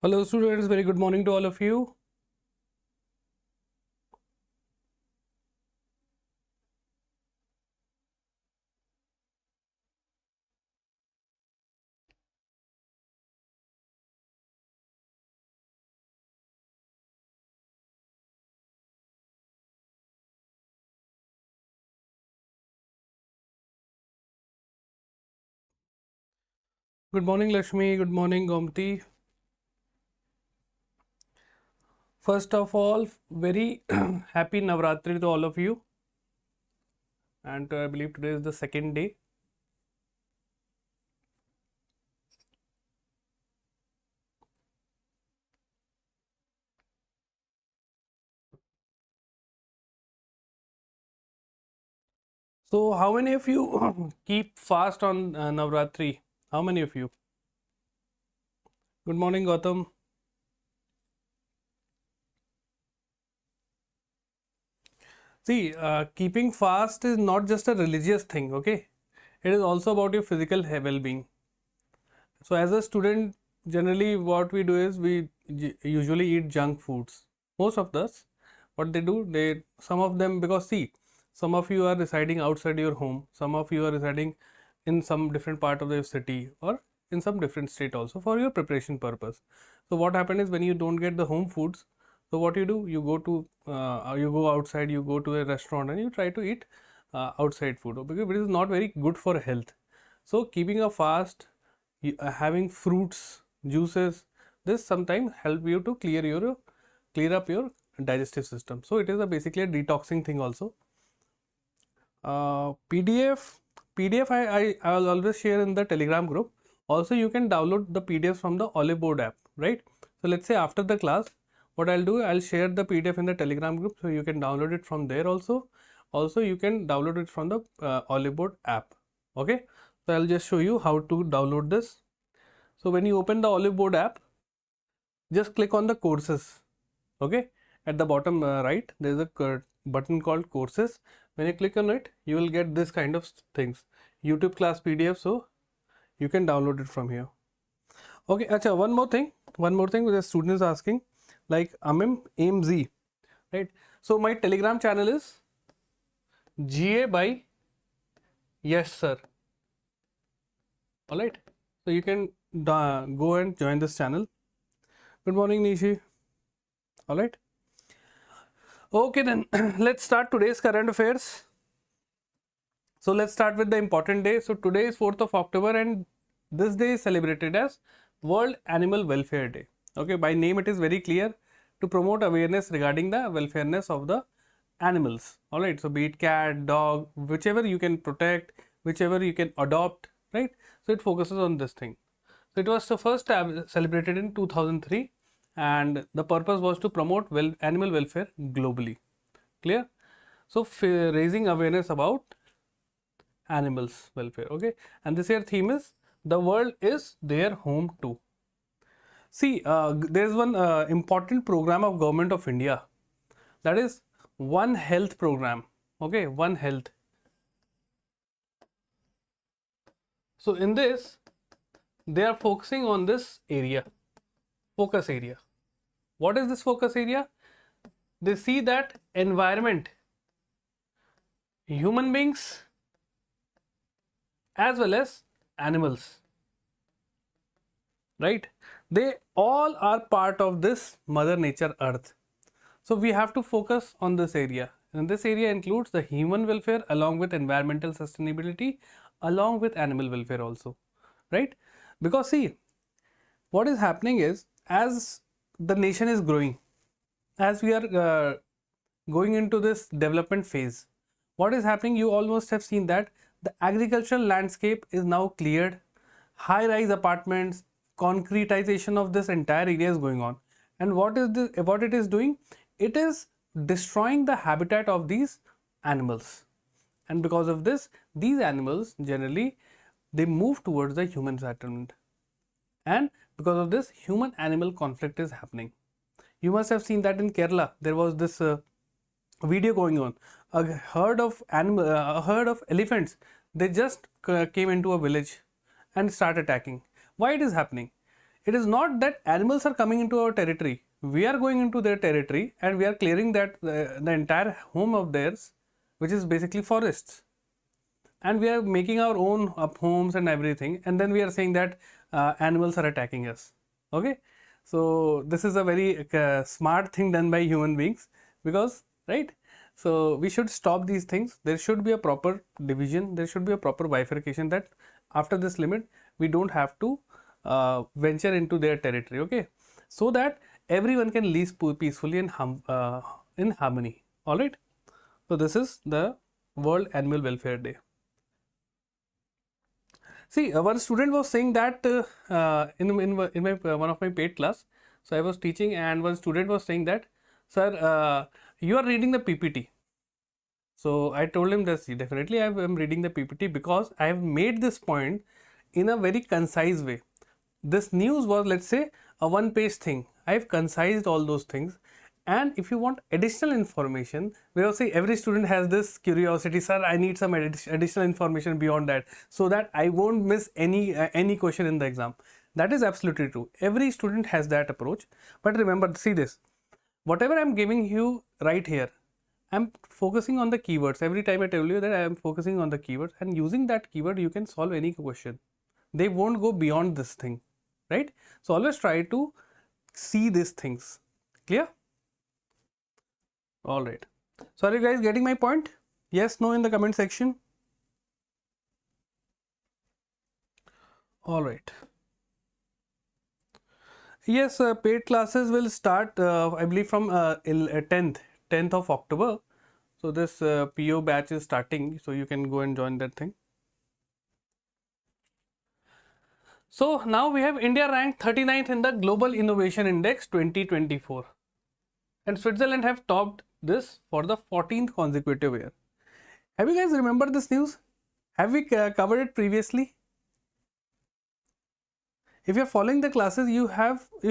Hello students, very good morning to all of you. Good morning Lakshmi, good morning Gomti. First of all, very happy Navratri to all of you. And I believe today is the second day. So how many of you keep fast on Navratri? How many of you? Good morning Gautam. See, keeping fast is not just a religious thing, okay? It is also about your physical well-being. So as a student, generally what we do is we usually eat junk foods. Most of us, what they do, some of them, because see, some of you are residing outside your home, some of you are residing in some different part of the city or in some different state also for your preparation purpose. So what happens is when you don't get the home foods, so what you do, you go outside, you go to a restaurant and you try to eat outside food, because it is not very good for health. So keeping a fast, having fruits, juices, this sometimes help you to clear up your digestive system. So it is basically a detoxing thing also. PDF I will always share in the Telegram group. Also you can download the PDFs from the Oliveboard app, right? So let's say after the class, what I'll do, I'll share the PDF in the Telegram group, so you can download it from there also. Also you can download it from the Oliveboard app. Okay, so I'll just show you how to download this. So when you open the Oliveboard app, just click on the courses. Okay, at the bottom right, there is a button called courses. When you click on it, you will get this kind of things, YouTube class PDF. So you can download it from here. Okay, acha, one more thing the student is asking, like aim Z, right? So my Telegram channel is GA by Yash sir. All right, so you can go and join this channel. Good morning Nishi. All right. Okay, then let's start today's current affairs. So let's start with the important day. So today is 4th of October and this day is celebrated as World Animal Welfare Day. Okay, by name it is very clear, to promote awareness regarding the welfareness of the animals. All right, so be it cat, dog, whichever you can protect, whichever you can adopt, right? So it focuses on this thing. So it was the first celebrated in 2003 and the purpose was to promote animal welfare globally. Clear? So raising awareness about animals welfare. Okay, and this year theme is the world is their home too. See, there is one important program of Government of India, that is One Health program. Okay, One Health. So in this, they are focusing on this area, focus area. What is this focus area? They see that environment, human beings as well as animals, right? They all are part of this Mother Nature Earth. So we have to focus on this area. And this area includes the human welfare along with environmental sustainability, along with animal welfare also, right? Because see, what is happening is, as the nation is growing, as we are going into this development phase, what is happening, you almost have seen that the agricultural landscape is now cleared, high-rise apartments, concretization of this entire area is going on. And what it is doing? It is destroying the habitat of these animals. And because of this, these animals generally, they move towards the human settlement. And because of this, human animal conflict is happening. You must have seen that in Kerala, there was this video going on. A herd of elephants, they just came into a village and start attacking. Why it is happening? It is not that animals are coming into our territory. We are going into their territory and we are clearing that the entire home of theirs, which is basically forests. And we are making our own up homes and everything, and then we are saying that animals are attacking us. Okay, so this is a very smart thing done by human beings, because right, so we should stop these things. There should be a proper division, there should be a proper bifurcation, that after this limit we don't have to venture into their territory. Okay, so that everyone can live peacefully and in harmony. All right, so this is the World Animal Welfare Day. See, one student was saying that in my one of my paid class, so I was teaching, and one student was saying that, sir, you are reading the PPT. So I told him that, definitely I am reading the PPT, because I have made this point in a very concise way. This news was, let's say, a one-page thing. I have concised all those things. And if you want additional information, we will say every student has this curiosity, sir, I need some additional information beyond that, so that I won't miss any question in the exam. That is absolutely true. Every student has that approach. But remember, see this, whatever I'm giving you right here, I'm focusing on the keywords. Every time I tell you that I am focusing on the keywords, and using that keyword you can solve any question. They won't go beyond this thing, right? So always try to see these things. Clear? All right. So are you guys getting my point? Yes, no in the comment section. All right. Yes, paid classes will start, I believe, from 10th of October. So this PO batch is starting, so you can go and join that thing. So now we have India ranked 39th in the Global Innovation Index 2024. And Switzerland have topped this for the 14th consecutive year. Have you guys remembered this news? Have we covered it previously? If you are following the classes, you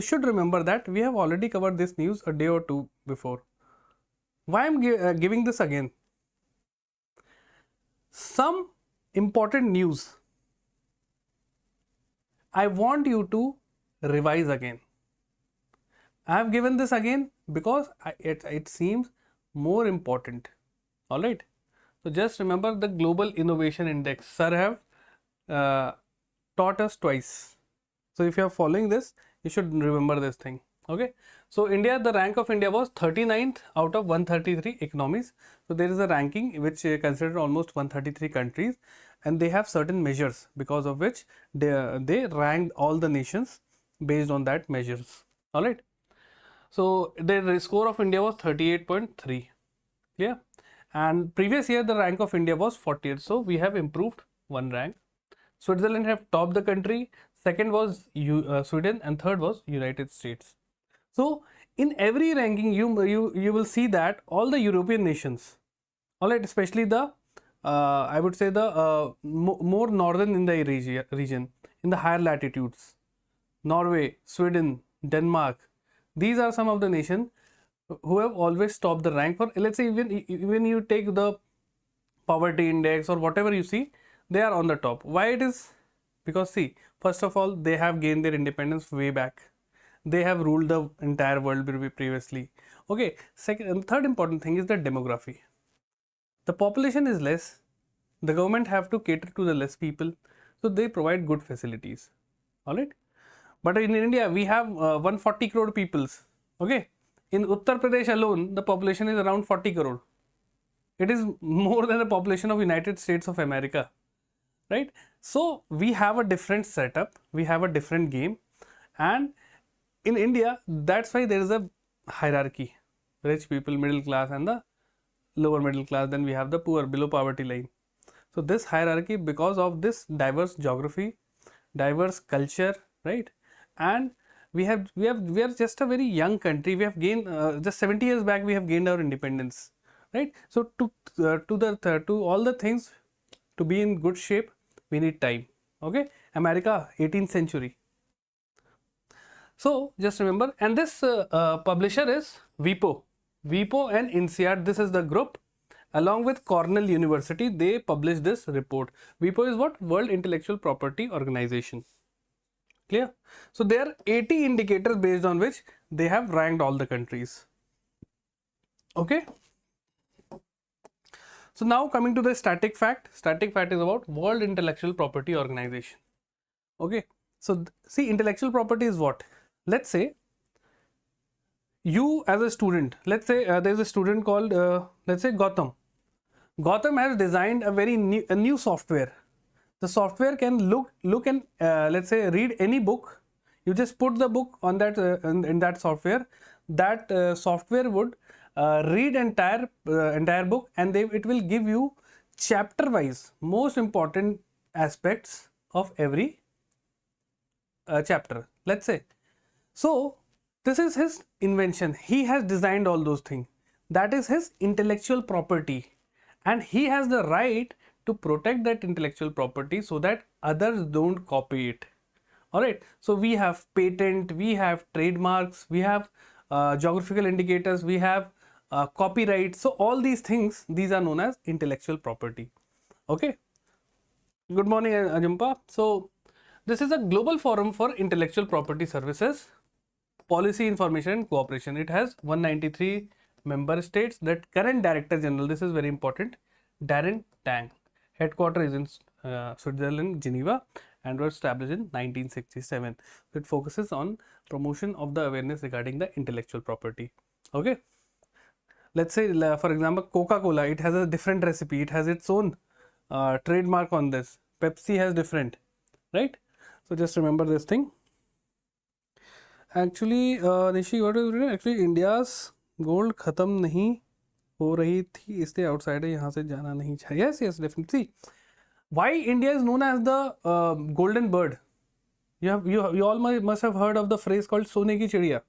should remember that we have already covered this news a day or two before. Why I'm giving this again? Some important news I want you to revise again. I have given this again because it seems more important. All right. So just remember the Global Innovation Index. Sir have taught us twice. So if you are following this, you should remember this thing. Okay. So India, the rank of India was 39th out of 133 economies. So there is a ranking which considered almost 133 countries, and they have certain measures because of which they ranked all the nations based on that measures. All right. So the score of India was 38.3. Clear? And previous year the rank of India was 40th. So we have improved one rank. Switzerland have topped the country. Second was Sweden, and third was United States. So in every ranking you will see that all the European nations, all right, especially the I would say the more northern in the region, in the higher latitudes, Norway, Sweden, Denmark, these are some of the nations who have always topped the rank. For, let's say, even you take the poverty index or whatever you see, they are on the top. Why it is? Because see, first of all, they have gained their independence way back. They have ruled the entire world previously. Okay. Second and third important thing is the demography. The population is less. The government have to cater to the less people, so they provide good facilities. All right. But in India, we have 140 crore peoples. Okay. In Uttar Pradesh alone, the population is around 40 crore. It is more than the population of United States of America. Right. So we have a different setup. We have a different game. And in India, that's why there is a hierarchy. Rich people, middle class, and the lower middle class. Then we have the poor, below poverty line. So this hierarchy, because of this diverse geography, diverse culture, right? And we are just a very young country. We have gained just 70 years back. We have gained our independence, right? So to all the things to be in good shape, we need time. Okay, America, 18th century. So just remember, and this publisher is WIPO and INSEAD. This is the group. Along with Cornell University, they published this report. WIPO is what? World Intellectual Property Organization. Clear? So there are 80 indicators based on which they have ranked all the countries. Okay. So now coming to the static fact. Static fact is about World Intellectual Property Organization. Okay. So see, intellectual property is what? Let's say you as a student, let's say there's a student called let's say Gautam. Gautam has designed a very new software. The software can look and let's say read any book. You just put the book on that in that software. That software would read entire book, and it will give you chapter wise most important aspects of every chapter. Let's say so. This is his invention. He has designed all those things. That is his intellectual property, and he has the right to protect that intellectual property so that others don't copy it. All right. So we have patent, we have trademarks, we have geographical indicators, we have copyright. So all these things, these are known as intellectual property. Okay. Good morning, Ajumpa. So this is a global forum for intellectual property services, policy, information and cooperation. It has 193 member states. That current director general, this is very important, Darren Tang. Headquarters is in Switzerland, Geneva, and was established in 1967. So it focuses on promotion of the awareness regarding the intellectual property. Okay. Let's say, for example, Coca-Cola, it has a different recipe. It has its own trademark on this. Pepsi has different, right? So just remember this thing. Actually, Nishi, what is written? Actually, India's gold खत्म नहीं हो रही थी, इसलिए outside यहाँ से जाना नहीं चाहिए. Yes, definitely. Why India is known as the golden bird? You all must have heard of the phrase called "सोने की चिड़िया."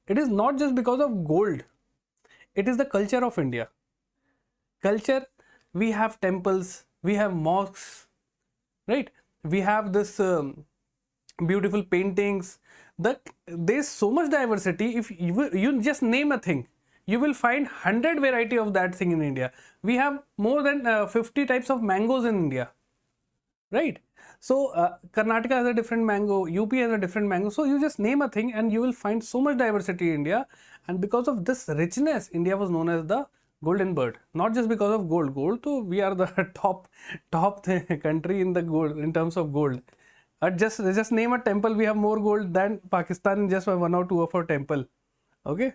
It is not just because of gold. It is the culture of India. Culture. We have temples. We have mosques. Right? We have this beautiful paintings. There's so much diversity. If you just name a thing, you will find 100 variety of that thing in India. We have more than 50 types of mangoes in India, right? So Karnataka has a different mango, UP has a different mango. So you just name a thing and you will find so much diversity in India. And because of this richness, India was known as the golden bird. Not just because of gold. Gold, so we are the top country in the gold in terms of gold. Just name a temple, we have more gold than Pakistan in just one or two of our temple. Okay.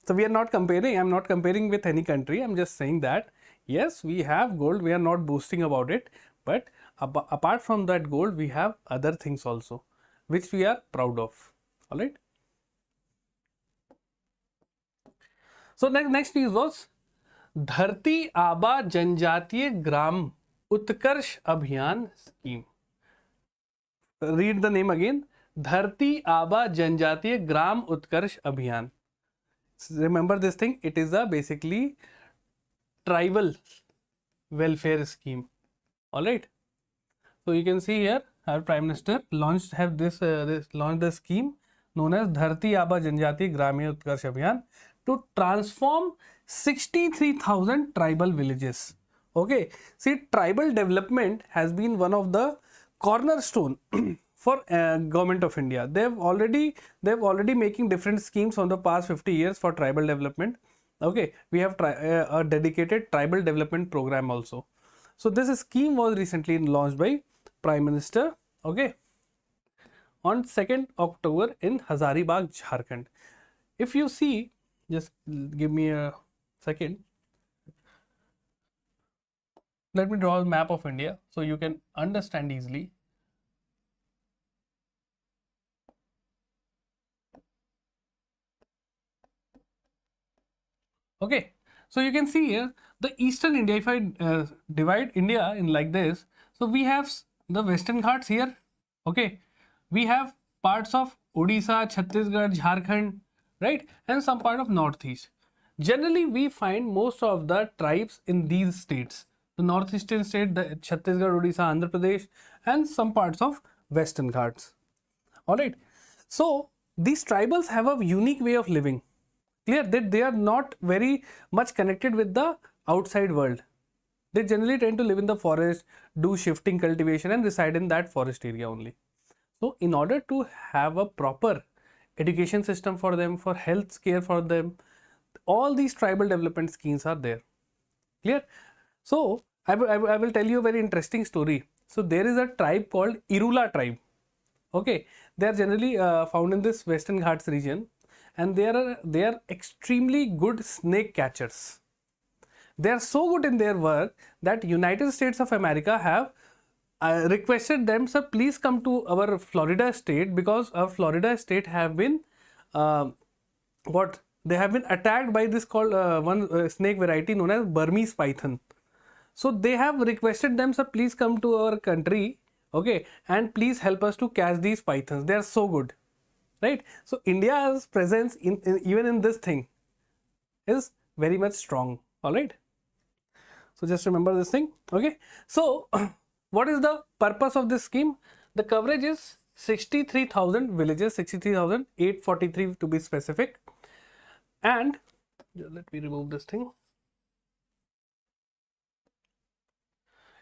So we are not comparing. I'm not comparing with any country. I'm just saying that yes, we have gold. We are not boasting about it. But apart from that gold, we have other things also, which we are proud of. All right. So next news was Dharti Aba Janjatiya Gram Utkarsh Abhiyan scheme. Read the name again. Dharti Aba Janjatiya Gram Utkarsh Abhiyan. Remember this thing. It is a basically tribal welfare scheme. All right. So you can see here, our Prime Minister launched the scheme known as Dharti Aba Janjati Gramya Utkarsh Abhiyan to transform 63,000 tribal villages. Okay. See, tribal development has been one of the cornerstone for government of India. They've already making different schemes from the past 50 years for tribal development. Okay, we have a dedicated tribal development program also. So this scheme was recently launched by Prime Minister. Okay, on 2nd October in Hazaribagh, Jharkhand. If you see, just give me a second. Let me draw a map of India so you can understand easily. Okay, so you can see here the eastern India. If I divide India in like this, so we have the Western Ghats here. Okay, we have parts of Odisha, Chhattisgarh, Jharkhand, right, and some part of Northeast. Generally, we find most of the tribes in these states. The northeastern state, the Chhattisgarh, Odisha, Andhra Pradesh, and some parts of Western Ghats. All right. So these tribals have a unique way of living. Clear that they are not very much connected with the outside world. They generally tend to live in the forest, do shifting cultivation, and reside in that forest area only. So in order to have a proper education system for them, for health care for them, all these tribal development schemes are there. Clear? So I will tell you a very interesting story. So there is a tribe called Irula tribe. Okay, they are generally found in this Western Ghats region, and they are extremely good snake catchers. They are so good in their work that United States of America have requested them, sir, please come to our Florida state, because our Florida state have been uh, what they have been attacked by this called one snake variety known as Burmese python. So they have requested them, sir, please come to our country, okay, and please help us to catch these pythons. They are so good, right? So India's presence in even in this thing is very much strong. All right. So just remember this thing, okay? So what is the purpose of this scheme? The coverage is 63,000 villages, 63,843 to be specific. And let me remove this thing.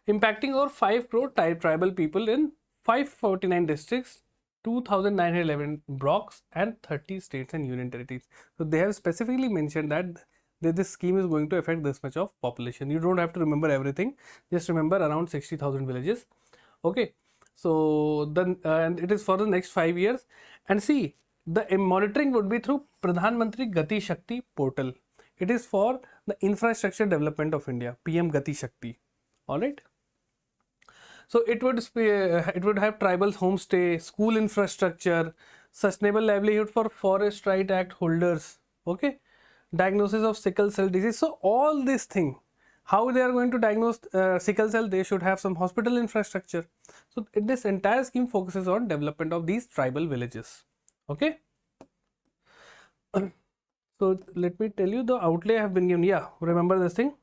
Impacting over 5 crore tribal people in 549 districts, 2,911 blocks, and 30 states and union territories. So they have specifically mentioned that this scheme is going to affect this much of population. You don't have to remember everything, just remember around 60,000 villages. Okay, so then and it is for the next 5 years. And see, the monitoring would be through Pradhan Mantri Gati Shakti portal. It is for the infrastructure development of India, PM Gati Shakti. All right. So it would have tribal homestay, school infrastructure, sustainable livelihood for Forest Right Act holders. Okay, diagnosis of sickle cell disease. So all this thing, how they are going to diagnose sickle cell, they should have some hospital infrastructure. So this entire scheme focuses on development of these tribal villages. Okay. So let me tell you the outlay I have been given. Yeah, remember this thing.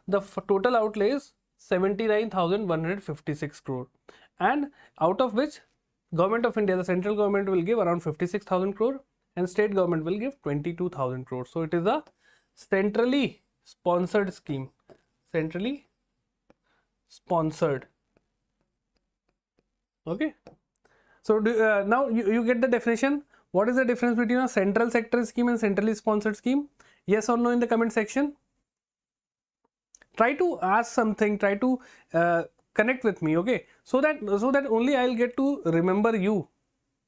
The total outlay is 79,156 crore, and out of which Government of India, the central government, will give around 56,000 crore and state government will give 22,000 crore. So it is a centrally sponsored scheme. Centrally sponsored. Okay. So now you get the definition. What is the difference between a central sector scheme and centrally sponsored scheme? Yes or no in the comment section. Try to ask something, try to connect with me, okay, so that only I'll get to remember you,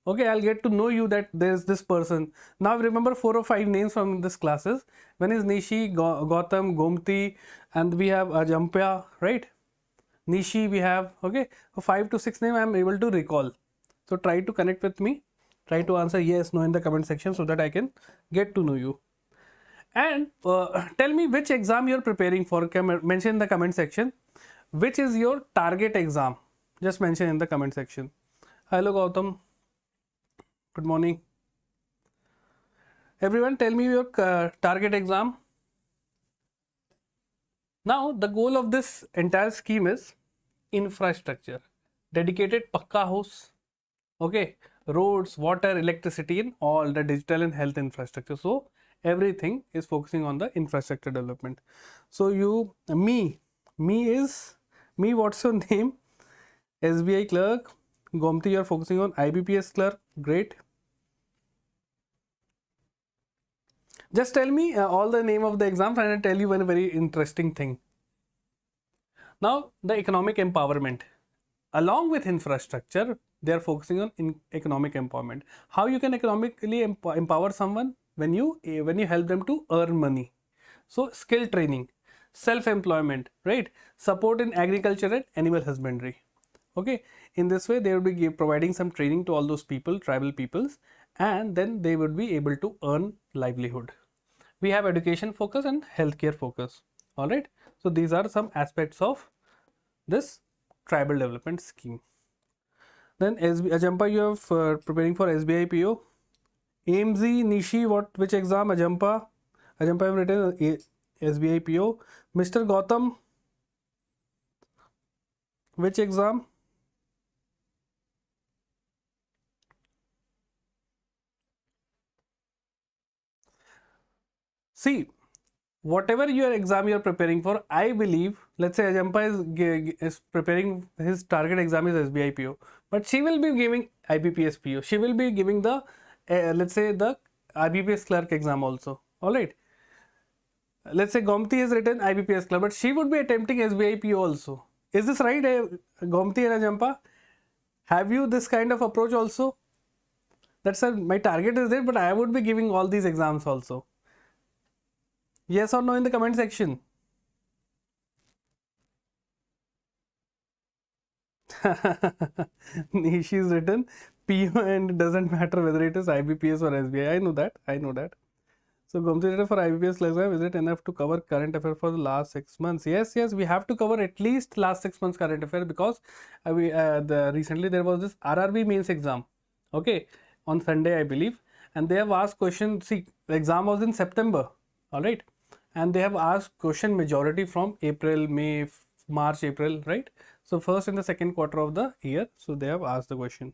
okay, I'll get to know you, that there's this person. Now remember 4 or 5 names from this classes. One is Nishi, Gautam, Gomti, and we have Ajampya, right? Nishi we have, okay, so 5 to 6 names I am able to recall. So try to connect with me, try to answer yes, no in the comment section so that I can get to know you. And tell me which exam you're preparing for. Mention in the comment section which is your target exam. Just mention in the comment section. Hello Gautam, good morning. Everyone tell me your target exam. Now the goal of this entire scheme is infrastructure, dedicated pakka house, okay, roads, water, electricity, and all the digital and health infrastructure. So everything is focusing on the infrastructure development. So me, what's your name? SBI clerk. Gomti, you are focusing on IBPS clerk. Great. Just tell me all the name of the exams and I'll tell you one very interesting thing. Now the economic empowerment. Along with infrastructure, they are focusing on economic empowerment. How you can economically empower someone? When you help them to earn money. So skill training, self-employment, right? Support in agriculture and animal husbandry. Okay, in this way they will be providing some training to all those people, tribal peoples, and then they would be able to earn livelihood. We have education focus and healthcare focus. All right, so these are some aspects of this tribal development scheme. Then Ajampa, you are preparing for SBI PO. AMZ, Nishi, which exam? Ajampa have written SBI PO. Mr. Gautam, which exam? See, whatever your exam you're preparing for, I believe, let's say Ajampa is preparing, his target exam is SBI PO, but she will be giving IBPS PO. She will be giving the, let's say the IBPS clerk exam also. All right. Let's say Gomti has written IBPS clerk, but she would be attempting SBI PO also. Is this right, Gomti and Ajampa? Have you this kind of approach also? That's my target is there, but I would be giving all these exams also. Yes or no in the comment section. Nishi's written PO and it doesn't matter whether it is IBPS or SBI. I know that. I know that. So Gomti for IBPS exam, is it enough to cover current affair for the last 6 months? Yes, yes, we have to cover at least last 6 months current affair, because recently there was this RRB mains exam. Okay, on Sunday I believe, and they have asked question. See, the exam was in September. All right, and they have asked question majority from April, May, March, April, right? So first and the second quarter of the year, so they have asked the question.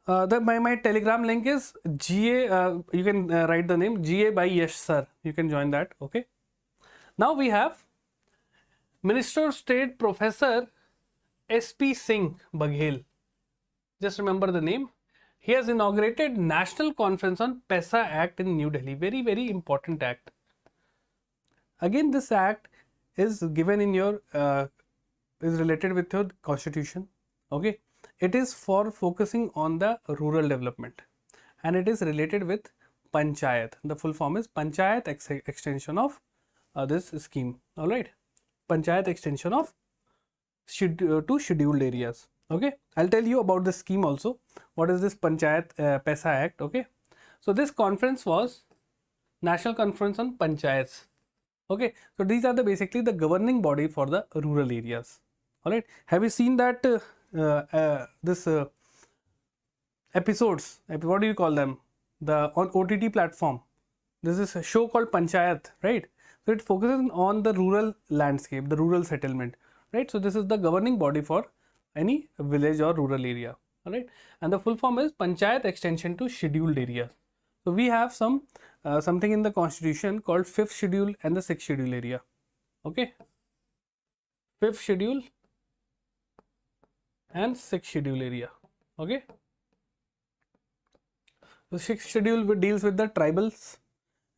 My telegram link is GA, you can write the name GA by Yash sir, you can join that. Okay, now we have Minister of State Professor SP Singh Baghel, just remember the name. He has inaugurated National Conference on PESA Act in New Delhi. Very, very important act. Again, this act is given in your, is related with your constitution. Okay, it is for focusing on the rural development, and it is related with Panchayat. The full form is Panchayat extension of this scheme. All right, Panchayat extension of to scheduled areas. Okay, I'll tell you about the scheme also. What is this Panchayat PESA Act? Okay, so this conference was National Conference on Panchayats. Okay, so these are the basically the governing body for the rural areas. All right, have you seen that this episodes? What do you call them? The on OTT platform. This is a show called Panchayat, right? So it focuses on the rural landscape, the rural settlement, right? So this is the governing body for any village or rural area. All right, and the full form is Panchayat extension to scheduled area. So we have some something in the constitution called 5th schedule and the 6th schedule area. Okay, 5th schedule and 6th schedule area. Okay, the 6th schedule deals with the tribals,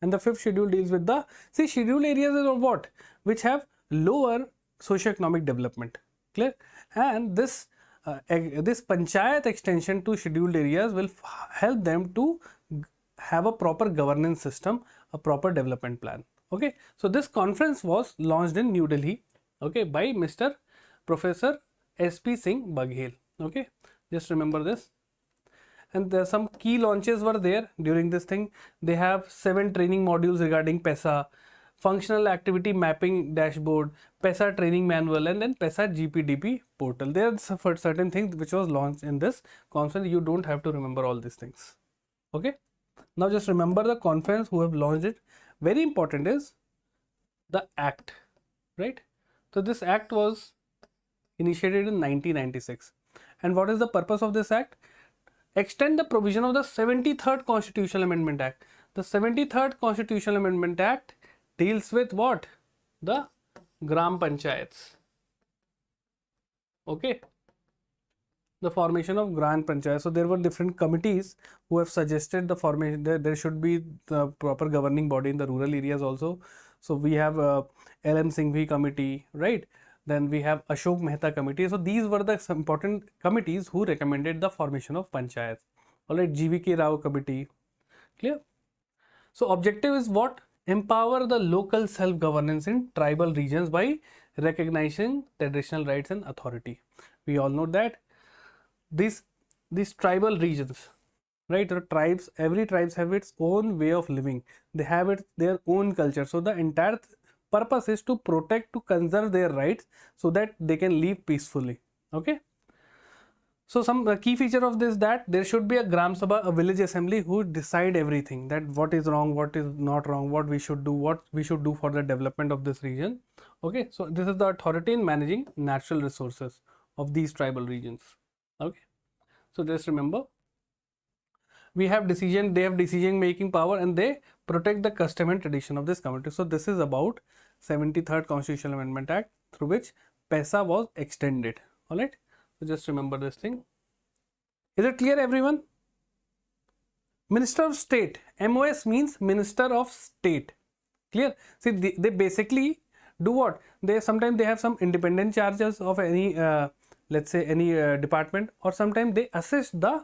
and the 5th schedule deals with the, see, scheduled areas is what, which have lower socio-economic development. Clear? And this this Panchayat extension to scheduled areas will help them to have a proper governance system, a proper development plan. Okay, so this conference was launched in New Delhi, okay, by Mr. Professor SP Singh Baghel. Okay, just remember this. And there some key launches were there during this thing. They have 7 training modules regarding PESA, functional activity mapping dashboard, PESA training manual, and then PESA GPDP portal. There are certain things which was launched in this conference. You don't have to remember all these things. Okay, now just remember the conference who have launched it. Very important is the act, right? So this act was initiated in 1996, and what is the purpose of this act? Extend the provision of the 73rd Constitutional Amendment Act. The 73rd Constitutional Amendment Act deals with what? The Gram Panchayats. Okay, the formation of Gram Panchayats. So there were different committees who have suggested the formation. There should be the proper governing body in the rural areas also. So we have LM Singhvi committee, right? Then we have Ashok Mehta committee. So these were the important committees who recommended the formation of panchayats. All right, GVK Rao committee. Clear? So objective is what? Empower the local self-governance in tribal regions by recognizing traditional rights and authority. We all know that these tribal regions, right? The tribes, every tribes have its own way of living. They have their own culture. So the entire purpose is to protect, to conserve their rights so that they can live peacefully. Okay, so some key feature of this, that there should be a Gram Sabha, a village assembly, who decide everything, that what is wrong, what is not wrong, what we should do for the development of this region. Okay, so this is the authority in managing natural resources of these tribal regions. Okay, so just remember. we have decision, they have decision making power, and they protect the custom and tradition of this community. So this is about 73rd Constitutional Amendment Act, through which PESA was extended. All right, so just remember this thing. Is it clear, everyone? Minister of State, MOS means Minister of State. Clear? See, they basically do what? They sometimes they have some independent charges of any let's say any department, or sometimes they assist the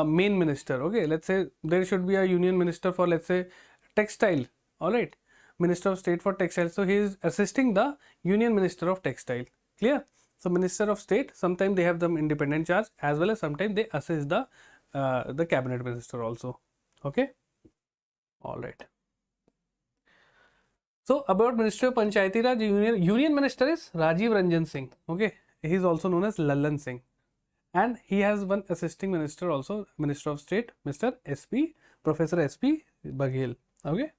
main minister. Okay, let's say there should be a union minister for, let's say, textile. All right, Minister of State for textile, so he is assisting the union minister of textile. Clear? So Minister of State, sometimes they have the independent charge, as well as sometimes they assist the cabinet minister also. Okay, all right. So about Ministry of Panchayati Raj, union minister is Rajiv Ranjan Singh. Okay, he is also known as Lallan Singh, and he has one assisting minister also, Minister of State, Mr. SP, Professor SP Baghel. Okay.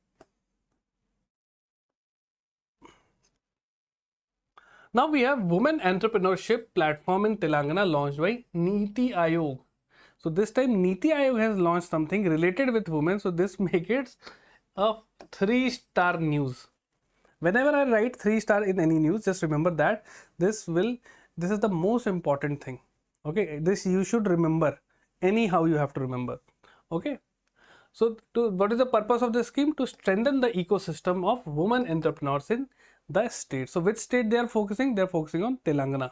Now we have Women Entrepreneurship Platform in Telangana launched by NITI Aayog. So this time NITI Aayog has launched something related with women. So this makes it a 3-star news. Whenever I write 3-star in any news, just remember that this is the most important thing. Okay, this you should remember. Anyhow, you have to remember. Okay. So what is the purpose of this scheme? To strengthen the ecosystem of women entrepreneurs in the state. So which state they are focusing? They are focusing on Telangana.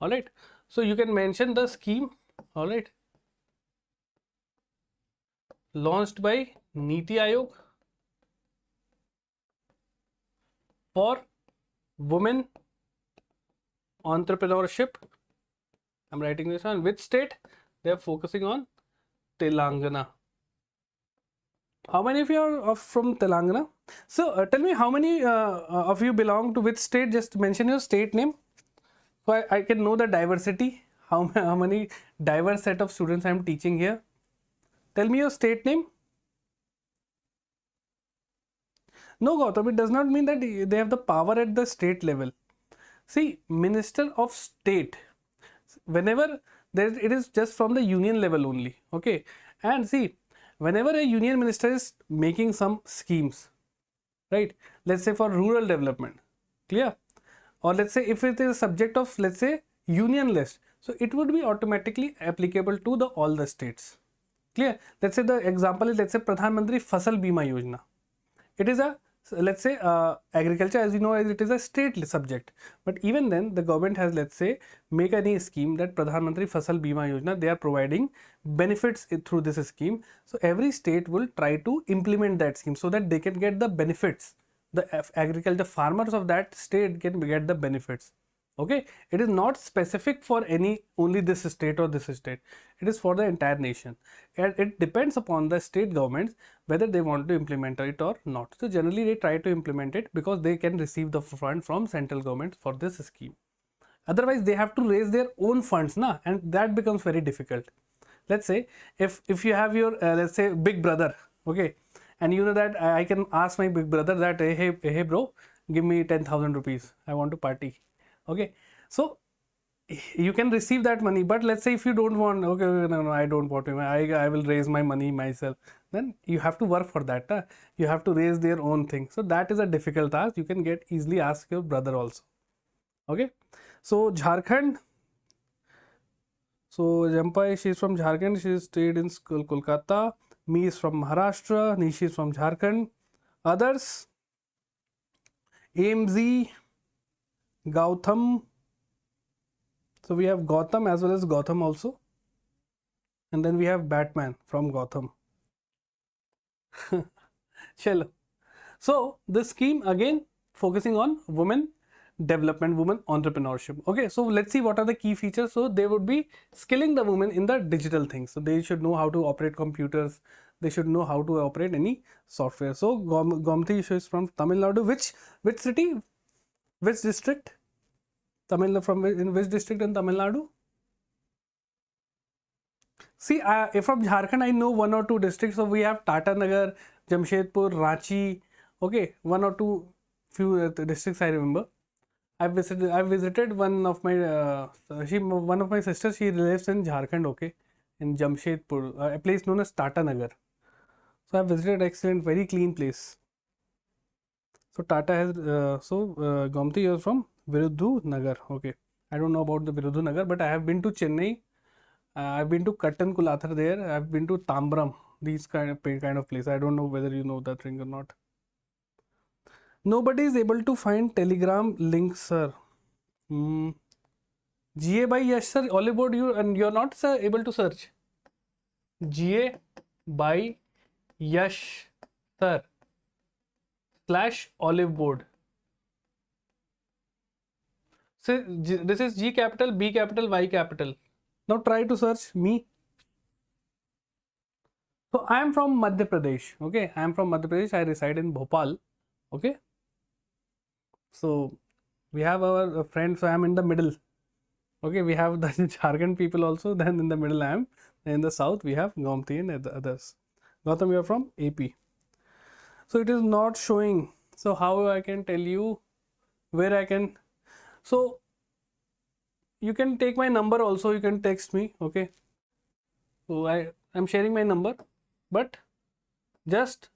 All right. So you can mention the scheme. All right. Launched by NITI Aayog for women entrepreneurship. I'm writing this on. Which state? They are focusing on Telangana. How many of you are from Telangana? So tell me, how many of you belong to which state? Just mention your state name, so I can know the diversity. How many diverse set of students I am teaching here? Tell me your state name. No, Gautam, it does not mean that they have the power at the state level. See, Minister of State, whenever it is just from the union level only. Okay, and see, whenever a union minister is making some schemes, right, let's say for rural development, clear, or let's say if it is a subject of, let's say, union list, so it would be automatically applicable to all the states. Clear? Let's say the example is, let's say, Pradhan Mantri Fasal Bima Yojana. It is a, let's say, agriculture, as you know, it is a state subject, but even then the government has, let's say, make any scheme that Pradhan Mantri Fasal Bima Yojana, they are providing benefits through this scheme. So every state will try to implement that scheme so that they can get the benefits. The agriculture farmers of that state can get the benefits. Okay, it is not specific for only this state or this state. It is for the entire nation, and it depends upon the state governments whether they want to implement it or not. So generally they try to implement it because they can receive the fund from central government for this scheme. Otherwise they have to raise their own funds, and that becomes very difficult. Let's say if you have your let's say big brother, okay, and you know that I can ask my big brother that, hey bro, give me 10,000 rupees, I want to party. Okay, so you can receive that money, but let's say if you don't want, okay, no, I don't want to, I will raise my money myself, then you have to work for that. You have to raise their own thing. So that is a difficult task. You can easily ask your brother also. Okay, so Jharkhand. So Jampai, she is from Jharkhand. She stayed in school Kolkata. Me is from Maharashtra. Nishi is from Jharkhand. Others, AMZ, Gautam. So we have Gautam as well as Gautam also. And then we have Batman from Gautam. Chalo. So this scheme again focusing on women development, women entrepreneurship. Okay, so let's see what are the key features. So they would be skilling the women in the digital things. So they should know how to operate computers. They should know how to operate any software. So Gomti is from Tamil Nadu. Which city? Which district? In which district in Tamil Nadu? See, from Jharkhand, I know 1 or 2 districts. So we have Tata Nagar, Jamshedpur, Ranchi. Okay, 1 or 2 few districts I remember. I visited one of my sisters. She lives in Jharkhand. Okay, in Jamshedpur, a place known as Tata Nagar. So I have visited, excellent, very clean place. So Tata has, Gomti, you're from Virudhu Nagar. Okay. I don't know about the Virudhu Nagar, but I have been to Chennai. I've been to Kattan Kulathar there. I've been to Tambram. These kind of place. I don't know whether you know that thing or not. Nobody is able to find Telegram link, sir. GA by Yash, sir. Oliveboard, you're not, sir, able to search. GA by Yash, sir. /Oliveboard. So this is G capital, B capital, Y capital. Now try to search me. So I am from Madhya Pradesh. Okay, I am from Madhya Pradesh. I reside in Bhopal. Okay. So we have our friends. So I am in the middle. Okay, we have the Jharkhand people also. Then in the middle I am. Then in the south we have Gomti and others. Gautam, you are from AP. So it is not showing. So how I can tell you where I can. So you can take my number also. You can text me. Okay. So I am sharing my number, but just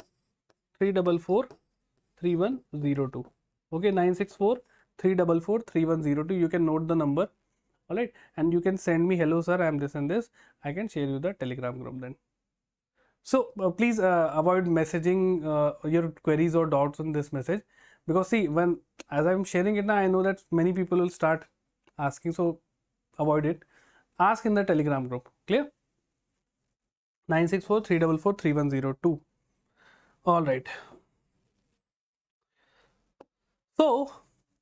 344 3102. Okay, 964 344 3102. You can note the number. All right, and you can send me, hello sir, I am this and this. I can share you the Telegram group then. So please avoid messaging your queries or doubts on this message, because see, when as I'm sharing it now, I know that many people will start asking, so avoid it. Ask in the Telegram group. Clear? 964 344 3102. All right. So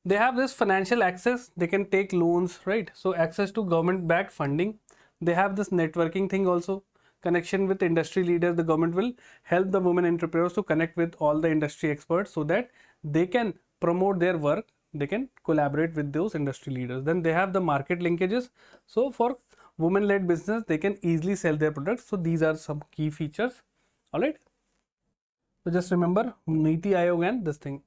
they have this financial access. They can take loans, right? So access to government backed funding. They have this networking thing also. Connection with industry leaders. The government will help the women entrepreneurs to connect with all the industry experts so that they can promote their work. They can collaborate with those industry leaders. Then they have the market linkages. So for women-led business, they can easily sell their products. So these are some key features. All right. So just remember Niti Aayog and this thing.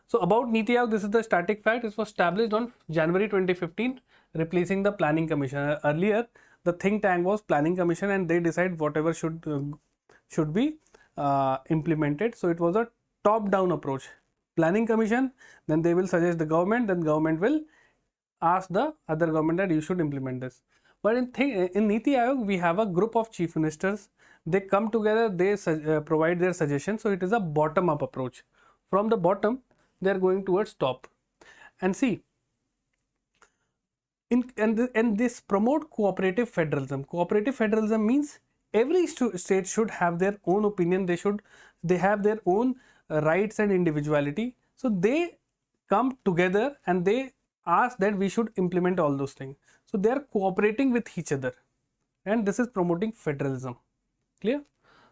So about Niti Aayog, this is the static fact. It was established on January 2015, replacing the Planning Commission. Earlier, the think tank was Planning Commission, and they decide whatever should be implemented. So it was a top-down approach. Planning Commission, then they will suggest the government, then government will ask the other government that you should implement this. But in Niti Aayog, we have a group of chief ministers. They come together, they provide their suggestions. So it is a bottom-up approach. From the bottom, they are going towards top. And see, and this promote cooperative federalism. Cooperative federalism means every state should have their own opinion. They have their own rights and individuality. So they come together and they ask that we should implement all those things. So they are cooperating with each other, and this is promoting federalism. Clear?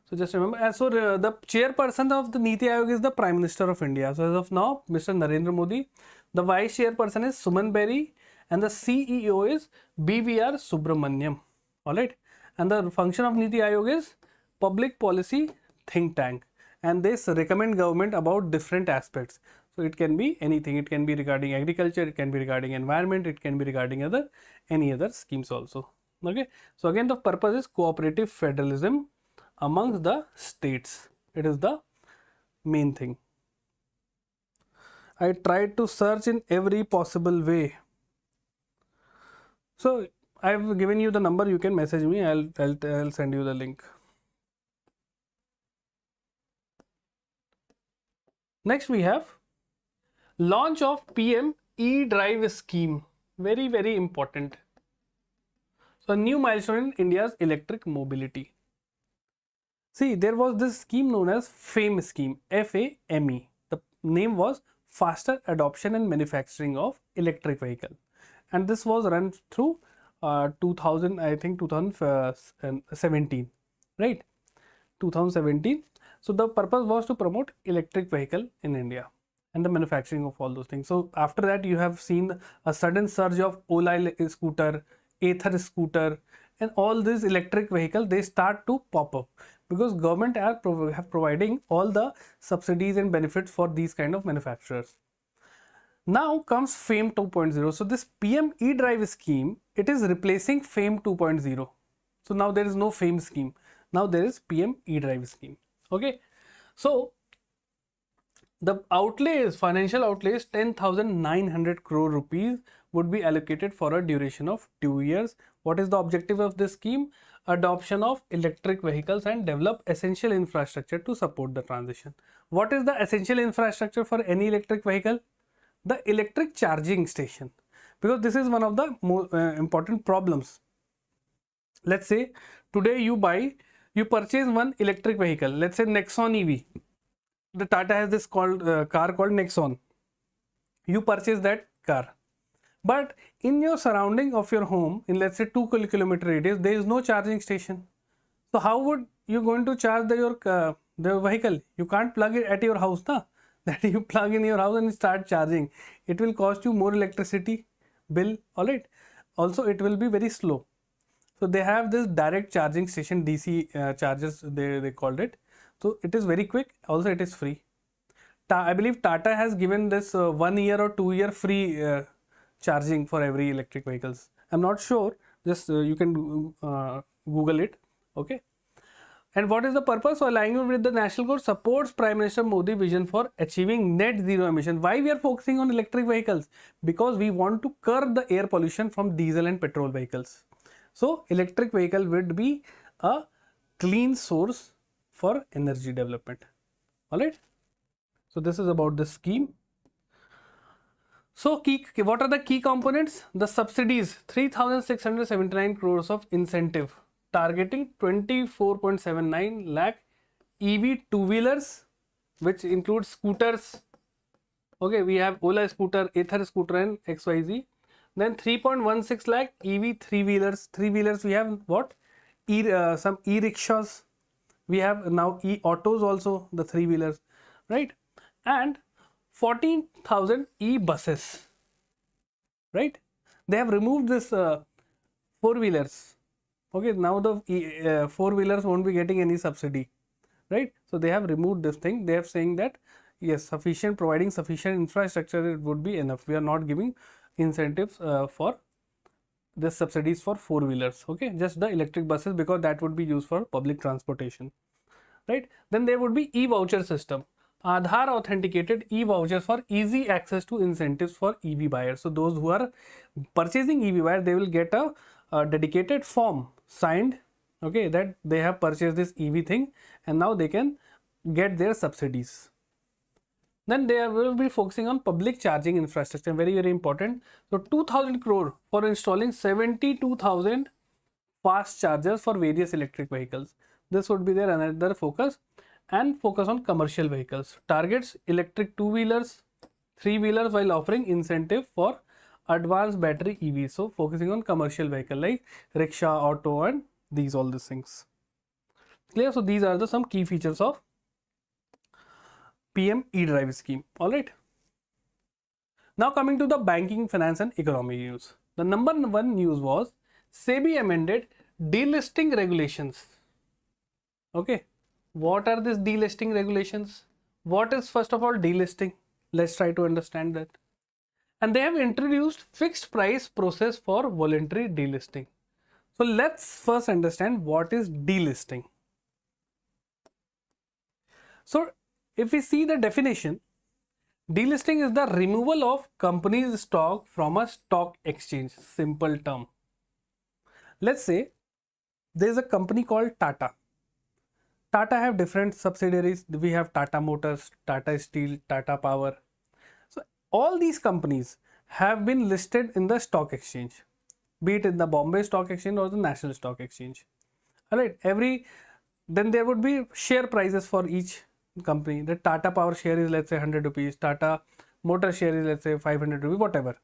So just remember, so the chairperson of the Niti Aayog is the Prime Minister of India. So as of now, Mr. Narendra Modi. The vice chairperson is Suman Berry, and the CEO is BVR Subramaniam. All right. And the function of Niti Aayog is public policy think tank, and they recommend government about different aspects. So it can be anything. It can be regarding agriculture. It can be regarding environment. It can be regarding any other schemes also. Okay. So again, the purpose is cooperative federalism amongst the states. It is the main thing. I tried to search in every possible way. So I've given you the number. You can message me. I'll send you the link. Next we have launch of PM E-Drive scheme. Very, very important. So a new milestone in India's electric mobility. See, there was this scheme known as FAME scheme, FAME. The name was Faster Adoption and Manufacturing of Electric Vehicle, and this was run through 2017, right? 2017. So the purpose was to promote electric vehicle in India and the manufacturing of all those things. So after that, you have seen a sudden surge of Ola scooter, Ather scooter, and all these electric vehicles, they start to pop up because government have providing all the subsidies and benefits for these kind of manufacturers. Now comes FAME 2.0. So this PM E-Drive scheme, it is replacing FAME 2.0. So now there is no FAME scheme. Now there is PM e-drive scheme. Okay. So the outlays, financial outlays, 10,900 crore rupees would be allocated for a duration of 2 years. What is the objective of this scheme? Adoption of electric vehicles and develop essential infrastructure to support the transition. What is the essential infrastructure for any electric vehicle? The electric charging station, because this is one of the more important problems. Let's say today you purchase one electric vehicle, let's say Nexon EV. The Tata has this car called Nexon. You purchase that car, but in your surrounding of your home, in let's say 2 kilometer radius, there is no charging station. So how would you going to charge the vehicle? You can't plug it at your house, na? That you plug in your house and start charging. It will cost you more electricity bill. All right. Also, it will be very slow. So they have this direct charging station, DC chargers, they called it. So it is very quick. Also, it is free. I believe Tata has given this 1 year or 2 year free charging for every electric vehicles. I'm not sure. Just you can Google it. Okay. And what is the purpose? So alignment with the national goal supports Prime Minister Modi vision for achieving net zero emission. Why we are focusing on electric vehicles? Because we want to curb the air pollution from diesel and petrol vehicles. So electric vehicle would be a clean source for energy development. All right. So this is about the scheme. So what are the key components? The subsidies, 3,679 crores of incentive, targeting 24.79 lakh EV two-wheelers, which includes scooters. Okay, we have Ola scooter, Ather scooter and XYZ. Then 3.16 lakh EV three-wheelers. Three-wheelers we have what? Some e-rickshaws. We have now e-autos also, the three-wheelers, right? And 14,000 e-buses, right? They have removed this four-wheelers. Okay, now the four-wheelers won't be getting any subsidy, right? So they have removed this thing. They are saying that yes, providing sufficient infrastructure, it would be enough. We are not giving incentives for the subsidies for four-wheelers. Okay, just the electric buses, because that would be used for public transportation, right? Then there would be e-voucher system. Aadhaar authenticated e-vouchers for easy access to incentives for EV buyers. So those who are purchasing EV buyers, they will get a dedicated form signed, okay, that they have purchased this EV thing and now they can get their subsidies. Then they will be focusing on public charging infrastructure, very, very important. So 2,000 crore for installing 72,000 fast chargers for various electric vehicles. This would be their another focus. And focus on commercial vehicles. Targets electric two-wheelers, three-wheelers while offering incentive for advanced battery EVs. So focusing on commercial vehicle like rickshaw, auto and all these things. Clear? So these are some key features of PM e-drive scheme. Alright. Now coming to the banking, finance and economy news. The number one news was SEBI amended delisting regulations. Okay. What are these delisting regulations? What is first of all delisting? Let's try to understand that. And they have introduced fixed price process for voluntary delisting. So let's first understand what is delisting. So if we see the definition, delisting is the removal of company's stock from a stock exchange. Simple term. Let's say there is a company called Tata. Tata have different subsidiaries. We have Tata Motors, Tata Steel, Tata Power. So all these companies have been listed in the stock exchange, be it in the Bombay Stock Exchange or the National Stock Exchange. All right. Then there would be share prices for each company. The Tata Power share is, let's say, 100 rupees. Tata Motor share is, let's say, 500 rupees, whatever.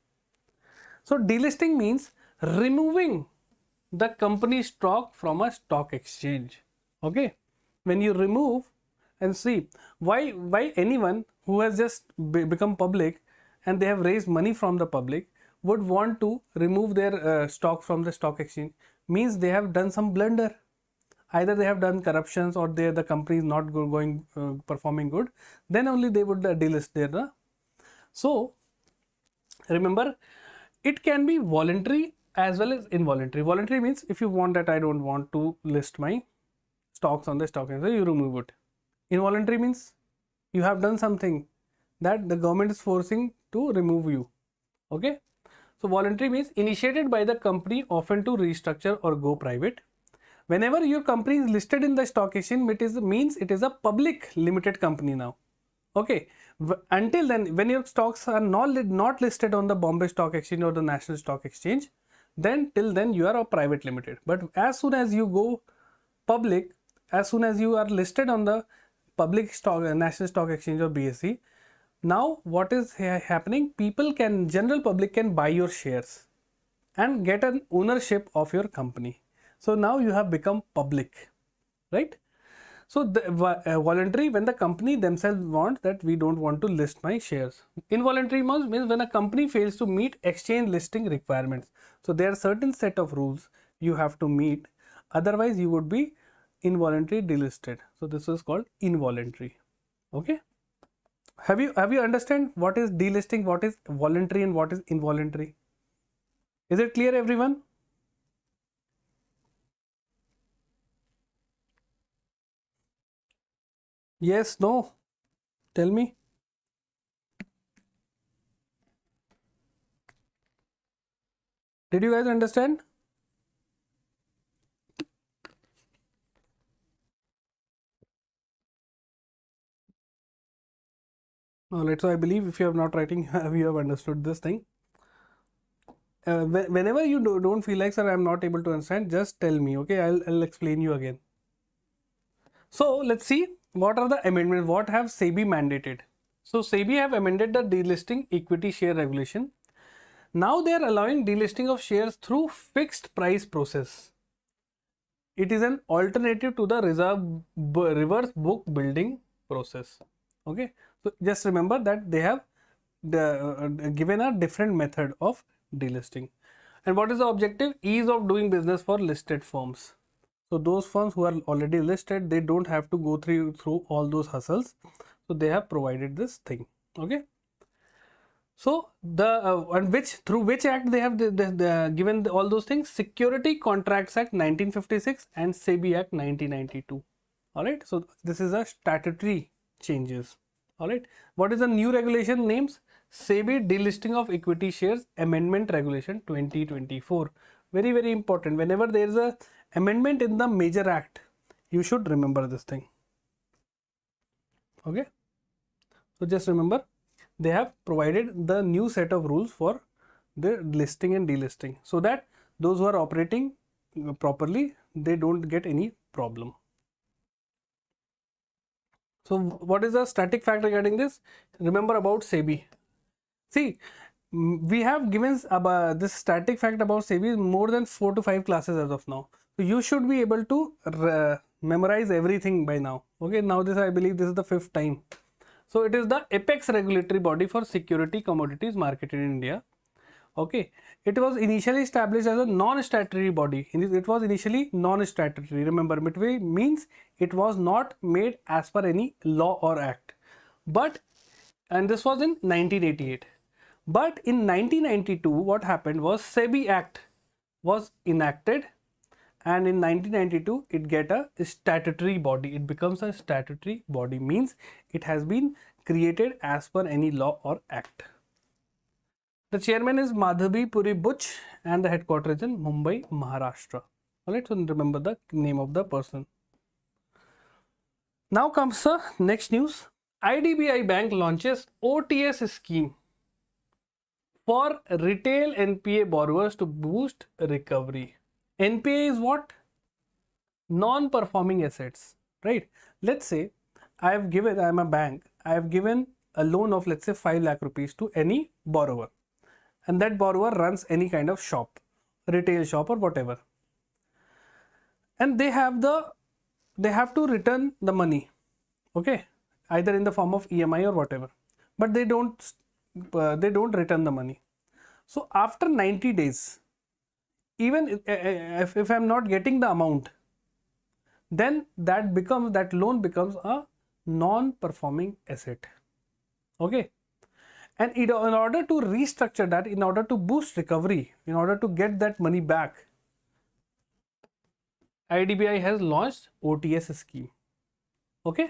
So delisting means removing the company stock from a stock exchange. Okay. When you remove and see why anyone who has just become public and they have raised money from the public would want to remove their stock from the stock exchange, means they have done some blunder. Either they have done corruptions or the company is not performing good, then only they would delist there. So remember, it can be voluntary as well as involuntary. Voluntary means if you want that I don't want to list my stocks on the stock exchange, you remove it. Involuntary means you have done something that the government is forcing to remove you. Okay. So voluntary means initiated by the company, often to restructure or go private. Whenever your company is listed in the stock exchange, means it is a public limited company now. Okay. Until then, when your stocks are not listed on the Bombay Stock Exchange or the National Stock Exchange, then till then you are a private limited. But as soon as you go public, as soon as you are listed on the public stock, National Stock Exchange or BSE, now what is happening? General public can buy your shares and get an ownership of your company. So now you have become public, right? So the voluntary, when the company themselves want that we don't want to list my shares. Involuntary means when a company fails to meet exchange listing requirements. So there are certain set of rules you have to meet, otherwise you would be involuntary delisted. So this is called involuntary. Okay. Have you understand what is delisting, what is voluntary and what is involuntary? Is it clear, everyone? Yes, no? Tell me. Did you guys understand? Alright, so I believe if you have not writing, you have understood this thing. Whenever you don't feel like, sir, I am not able to understand, just tell me, okay? I'll explain you again. So let's see what are the amendments, what have SEBI mandated. So SEBI have amended the delisting equity share regulation. Now they are allowing delisting of shares through fixed price process. It is an alternative to the reverse book building process. Okay, so just remember that they have given a different method of delisting. And what is the objective? Ease of doing business for listed firms. So those firms who are already listed, they don't have to go through all those hustles. So they have provided this thing. Okay. So through which act they have given all those things? Security Contracts Act 1956 and SEBI Act 1992. All right. So this is a statutory changes. All right. What is the new regulation names? SEBI Delisting of Equity Shares Amendment Regulation 2024. Very, very important. Whenever there is a amendment in the major act, you should remember this thing. Okay. So just remember, they have provided the new set of rules for the listing and delisting, so that those who are operating properly, they don't get any problem. So what is the static fact regarding this? Remember about SEBI. See, we have given this static fact about SEBI more than 4 to 5 classes as of now. So you should be able to memorize everything by now. Okay, now this, I believe this is the 5th time. So it is the apex regulatory body for security commodities marketed in India. Okay, it was initially established as a non-statutory body. It was initially non-statutory. Remember, midway means it was not made as per any law or act. And this was in 1988. But in 1992, what happened was SEBI Act was enacted, and in 1992 it get a statutory body. It becomes a statutory body, means it has been created as per any law or act. The chairman is Madhabi Puri Butch and the headquarters is in Mumbai, Maharashtra. Alright, so remember the name of the person. Now comes the next news. IDBI Bank launches OTS scheme for retail NPA borrowers to boost recovery. NPA is what? Non-performing assets, right? Let's say I am a bank, I have given a loan of, let's say, 5 lakh rupees to any borrower, and that borrower runs any kind of shop, retail shop or whatever, and they have to return the money, okay, either in the form of EMI or whatever, but they don't return the money. So after 90 days, even if I'm not getting the amount, then that loan becomes a non-performing asset. Okay, And in order to restructure that, in order to boost recovery, in order to get that money back, IDBI has launched OTS scheme. Okay,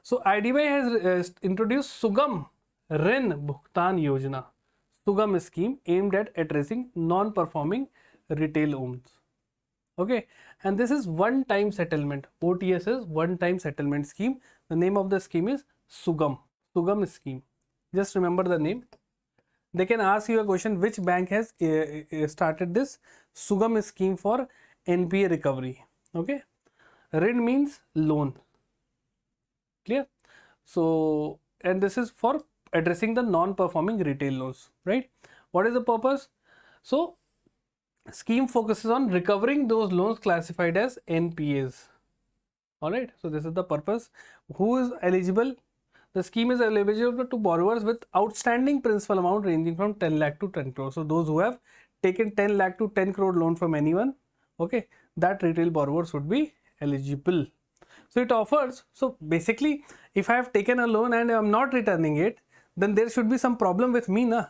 so IDBI has introduced Sugam Rin Bhugtan Yojana, Sugam scheme aimed at addressing non-performing retail loans. Okay, and this is one-time settlement. OTS is one-time settlement scheme. The name of the scheme is Sugam scheme. Just remember the name. They can ask you a question, which bank has started this Sugam scheme for NPA recovery. Okay, Rin means loan. Clear? So, and this is for addressing the non-performing retail loans, right? What is the purpose? So, scheme focuses on recovering those loans classified as NPAs. All right, so this is the purpose. Who is eligible? The scheme is eligible to borrowers with outstanding principal amount ranging from 10 lakh to 10 crore. So those who have taken 10 lakh to 10 crore loan from anyone, okay, that retail borrowers would be eligible. So it offers, so basically if I have taken a loan and I am not returning it, then there should be some problem with me, na?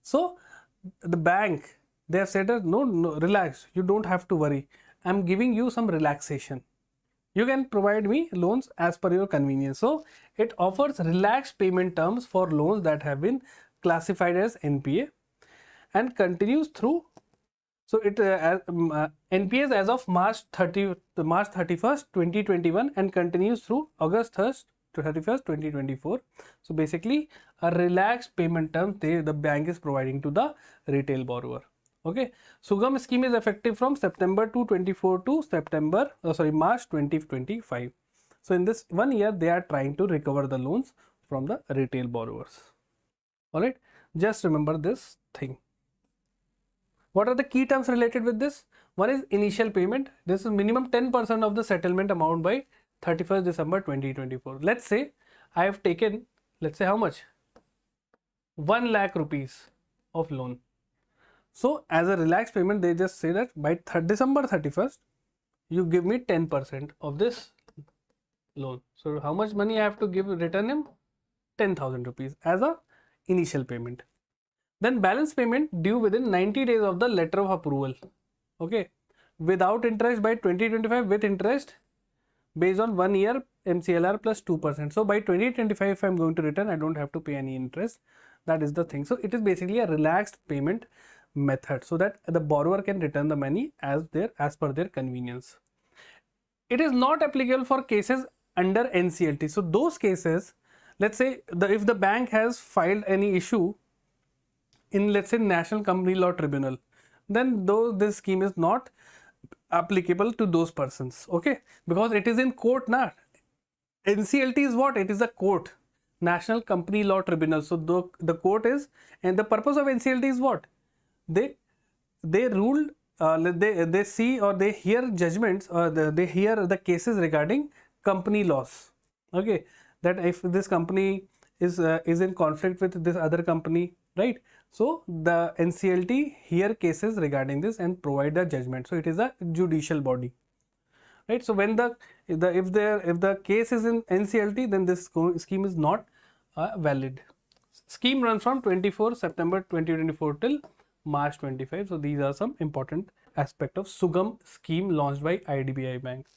So the bank, they have said, no, relax, you don't have to worry. I am giving you some relaxation. You can provide me loans as per your convenience. So it offers relaxed payment terms for loans that have been classified as NPA and continues through. So it NPAs as of March 31st, 2021 and continues through August 31st, 2024. So basically a relaxed payment terms the bank is providing to the retail borrower. Okay, Sugam scheme is effective from September 2024 to March 2025. So in this 1 year, they are trying to recover the loans from the retail borrowers. All right, just remember this thing. What are the key terms related with this? One is initial payment. This is minimum 10% of the settlement amount by 31st December 2024. Let's say I have taken, let's say how much? 1 lakh rupees of loan. So as a relaxed payment, they just say that by December 31st, you give me 10% of this loan. So how much money I have to return him? 10,000 rupees as a initial payment. Then balance payment due within 90 days of the letter of approval. Okay, without interest by 2025, with interest based on 1 year MCLR plus 2%. So by 2025, if I'm going to return, I don't have to pay any interest. That is the thing. So it is basically a relaxed payment method so that the borrower can return the money as per their convenience. It is not applicable for cases under NCLT. So those cases, let's say if the bank has filed any issue in, let's say, National Company Law Tribunal, then this scheme is not applicable to those persons. Okay, because it is in court now. NCLT is what? It is a court, National Company Law Tribunal. So the court is, and the purpose of NCLT is what? They ruled, they see or they hear judgments or they hear the cases regarding company laws. Okay, that if this company is in conflict with this other company, right? So the NCLT hear cases regarding this and provide the judgment. So it is a judicial body, right? So when if the case is in NCLT, then this scheme is not valid. Scheme runs from 24 September 2024 till March 25. So these are some important aspects of Sugam scheme launched by IDBI Bank.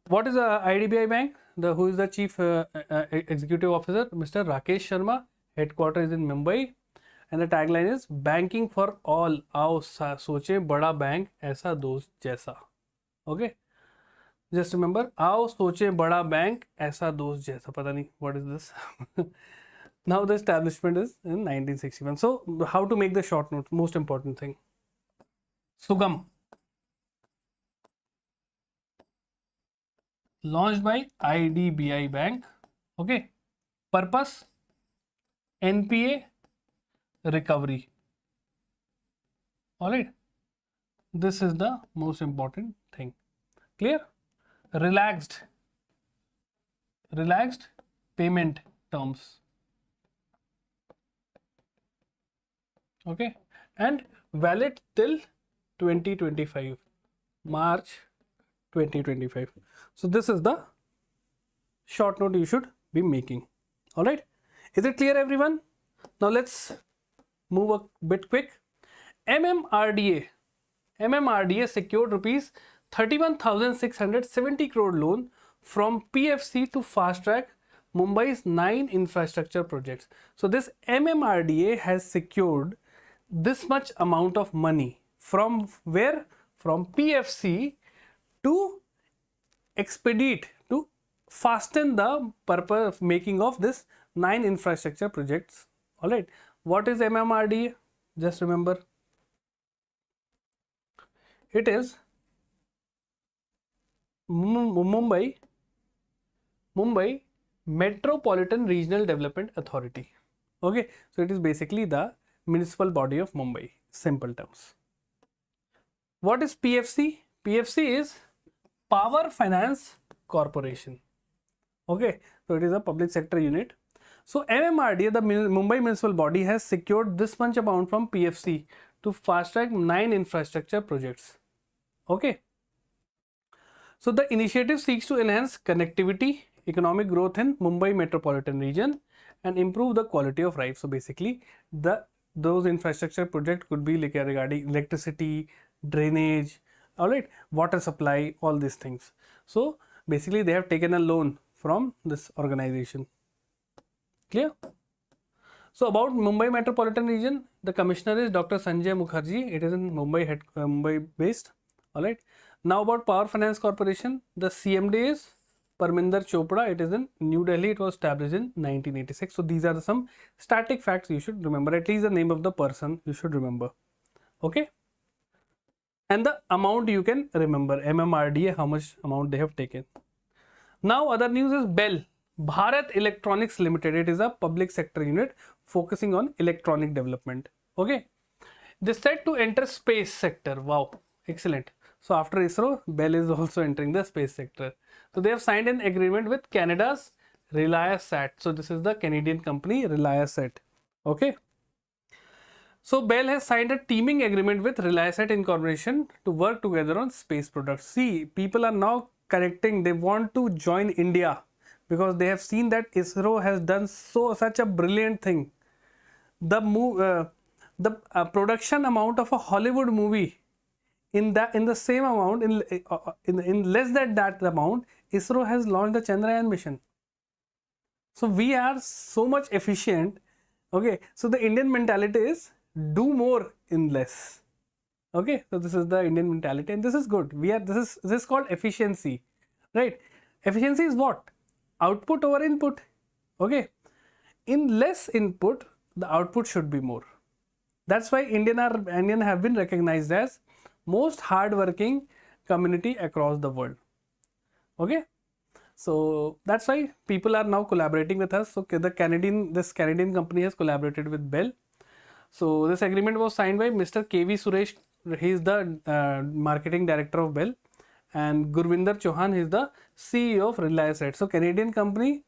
What is a IDBI Bank? Who is the chief executive officer? Mr. Rakesh Sharma. Headquarters is in Mumbai, and the tagline is banking for all. आओ सोचे बड़ा bank ऐसा दोस्त जैसा. Okay, just remember, आओ सोचे बड़ा bank ऐसा दोस्त जैसा. पता नहीं what is this. Now the establishment is in 1961. So how to make the short note? Most important thing. Sugam, launched by IDBI Bank. Okay, purpose NPA recovery. All right, this is the most important thing. Clear? Relaxed payment terms. Okay, and valid till 2025, March 2025. So this is the short note you should be making. All right. Is it clear, everyone? Now let's move a bit quick. MMRDA secured rupees 31,670 crore loan from PFC to fast track Mumbai's 9 infrastructure projects. So this MMRDA has secured this much amount of money from where? From PFC to expedite, to fasten the purpose of making of this 9 infrastructure projects. All right. What is MMRDA? Just remember, it is Mumbai Metropolitan Regional Development Authority. Okay, so it is basically the municipal body of Mumbai, simple terms. What is PFC? PFC is Power Finance Corporation. Okay, so it is a public sector unit. So MMRDA, the Mumbai municipal body, has secured this much amount from PFC to fast track 9 infrastructure projects. Okay. So the initiative seeks to enhance connectivity, economic growth in Mumbai metropolitan region, and improve the quality of life. So basically, those infrastructure projects could be like regarding electricity, drainage, all right, water supply, all these things. So basically, they have taken a loan from this organization. Clear? So about Mumbai metropolitan region, the commissioner is Dr. Sanjay Mukherjee. It is in Mumbai, Mumbai based. All right. Now about Power Finance Corporation, the CMD is Parminder Chopra. It is in New Delhi. It was established in 1986. So these are some static facts you should remember. At least the name of the person you should remember. Okay. And the amount you can remember. MMRDA, how much amount they have taken. Now other news is BEL, Bharat Electronics Limited. It is a public sector unit focusing on electronic development. Okay. They said to enter space sector. Wow. Excellent. So after ISRO, BEL is also entering the space sector. So they have signed an agreement with Canada's Reliasat. So this is the Canadian company Reliasat. Okay. So BEL has signed a teaming agreement with Reliasat Incorporation to work together on space products. See, people are now connecting. They want to join India because they have seen that ISRO has done such a brilliant thing. The production amount of a Hollywood movie, in the same amount, in less than that amount, ISRO has launched the Chandrayaan mission. So we are so much efficient. Okay, so the Indian mentality is do more in less. Okay, so this is the Indian mentality, and this is good. This is called efficiency, right? Efficiency is what? Output over input. Okay, in less input, the output should be more. That's why Indian have been recognized as most hardworking community across the world. Okay, so that's why people are now collaborating with us. So this Canadian company has collaborated with BEL. So this agreement was signed by Mr. KV Suresh. He is the marketing director of BEL, and Gurvinder Chauhan, he is the CEO of Reliasat. So Canadian company,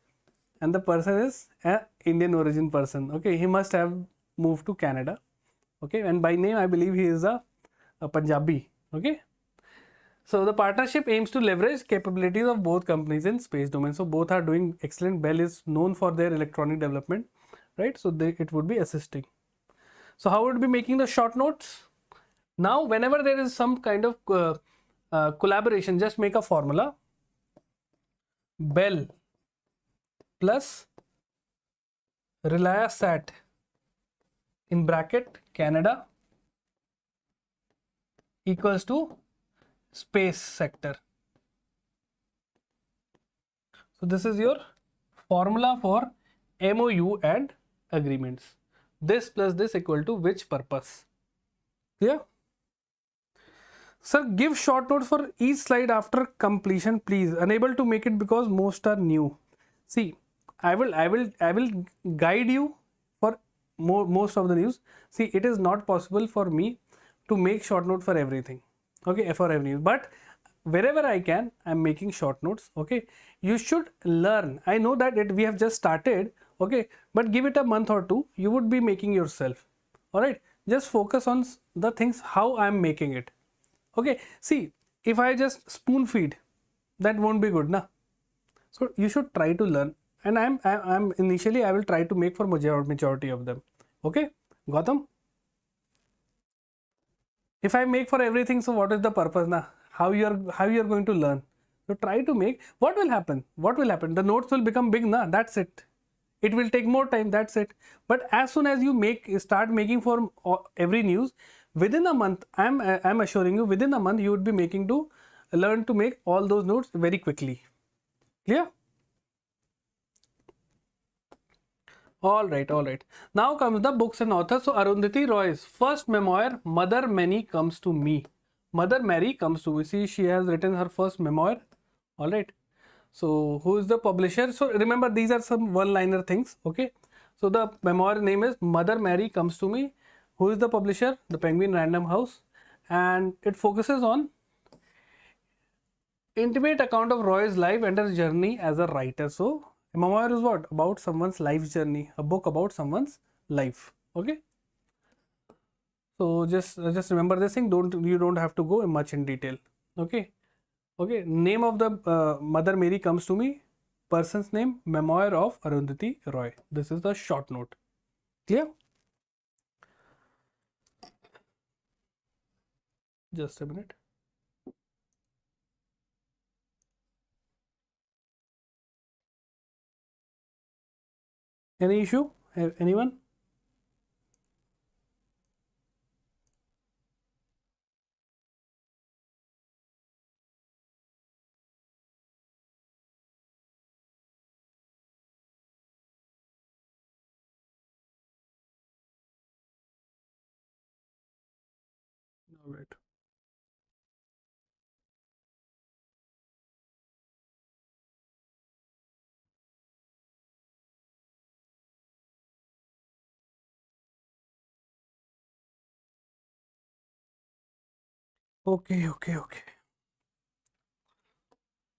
and the person is an Indian origin person. Okay, he must have moved to Canada. Okay, and by name I believe he is a Punjabi. Okay, so the partnership aims to leverage capabilities of both companies in space domain. So both are doing excellent. BEL is known for their electronic development, right? So it would be assisting. So how would be making the short notes? Now whenever there is some kind of collaboration, just make a formula: BEL plus Reliasat in bracket Canada equals to space sector. So this is your formula for MOU and agreements. This plus this equal to which purpose? Clear? Sir, give short notes for each slide after completion, please. Unable to make it because most are new. See, I will guide you for most of the news. See, it is not possible for me to make short note for everything. Okay, for every news, but wherever I can, I'm making short notes. Okay, you should learn. I know that we have just started. Okay, but give it a month or two, you would be making yourself. All right, just focus on the things how I'm making it. Okay, see, if I just spoon feed, that won't be good, na? So you should try to learn. and I'm initially I will try to make for majority of them. Okay, Gautam. If I make for everything, so what is the purpose now? How you are going to learn? So try to make. What will happen? What will happen? The notes will become big, na? That's it. It will take more time. That's it. But as soon as you start making for every news, within a month, I'm assuring you, within a month you would be making to learn to make all those notes very quickly. Clear? All right, all right. Now comes the books and authors. So Arundhati Roy's first memoir, Mother Mary Comes to Me. Mother Mary Comes to Me. See, she has written her first memoir. All right. So who is the publisher? So remember, these are some one-liner things. Okay. So the memoir name is Mother Mary Comes to Me. Who is the publisher? The Penguin Random House. And it focuses on intimate account of Roy's life and her journey as a writer. So a memoir is what? About someone's life journey. A book about someone's life. Okay. So just remember this thing. You don't have to go much in detail. Okay. Okay. Name of the Mother Mary Comes to Me. Person's name, Memoir of Arundhati Roy. This is the short note. Clear? Just a minute. Any issue? Anyone? All right. Okay, okay, okay.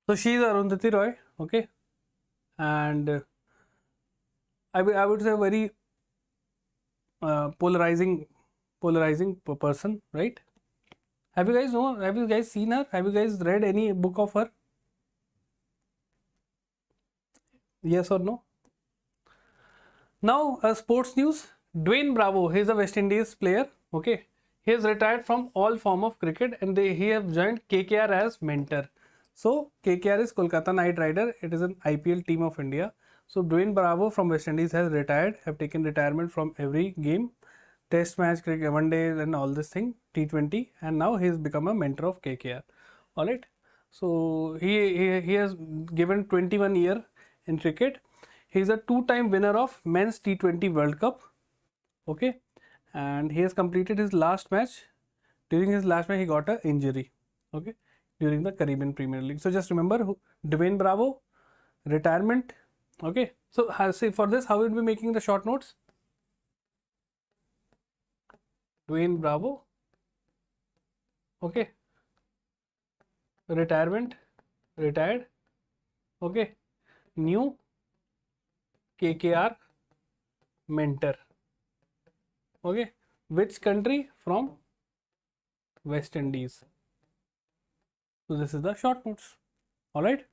So she is Arundhati Roy, okay, and I would say very polarizing person, right? Have you guys seen her? Have you guys read any book of her? Yes or no? Now, sports news. Dwayne Bravo, he is a West Indies player. Okay, he has retired from all form of cricket, and he have joined KKR as mentor. So KKR is Kolkata Knight Rider. It is an IPL team of India. So Dwayne Bravo from West Indies has retired, have taken retirement from every game, Test match, cricket, one day, and all this thing, T20, and now he has become a mentor of KKR. All right. So he has given 21 year in cricket. He is a two-time winner of Men's T20 World Cup. Okay, and he has completed his last match. During his last match, he got an injury. Okay, during the Caribbean Premier League. So just remember, Dwayne Bravo, retirement. Okay, so see for this, how will we be making the short notes? Dwayne Bravo. Okay, retirement, retired. Okay, new KKR mentor. Okay, which country? From West Indies. So this is the short notes. All right.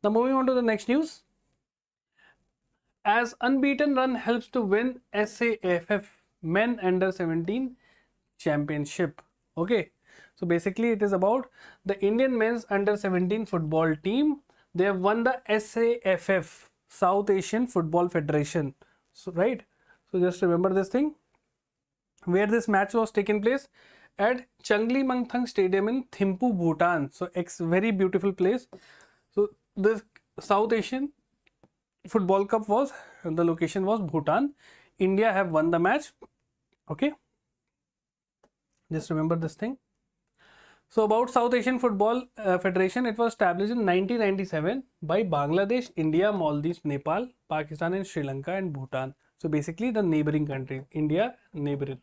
Now moving on to the next news. As unbeaten run helps to win SAFF Men Under 17 Championship. Okay. So basically it is about the Indian men's under 17 football team. They have won the SAFF, South Asian Football Federation. So right. So just remember this thing. Where this match was taken place at Changli Mangthang Stadium in Thimphu, Bhutan. So very beautiful place. So this South Asian Football Cup was, the location was Bhutan. India have won the match. Okay. Just remember this thing. So about South Asian Football Federation, it was established in 1997 by Bangladesh, India, Maldives, Nepal, Pakistan and Sri Lanka and Bhutan. So basically the neighboring countries, India neighbors.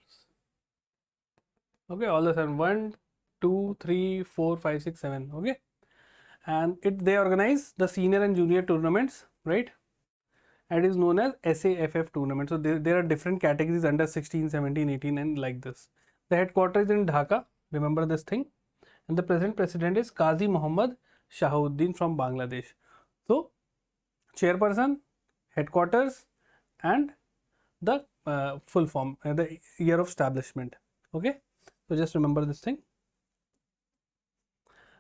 Okay, all the seven, 1, 2, 3, 4, 5, 6, 7. Okay, and they organize the senior and junior tournaments, right? And it is known as SAFF tournament. So there are different categories under 16, 17, 18 and like this. The headquarters is in Dhaka. Remember this thing. And the present president is Qazi Muhammad Shahuddin from Bangladesh. So chairperson, headquarters, and the full form, the year of establishment. Okay, so just remember this thing.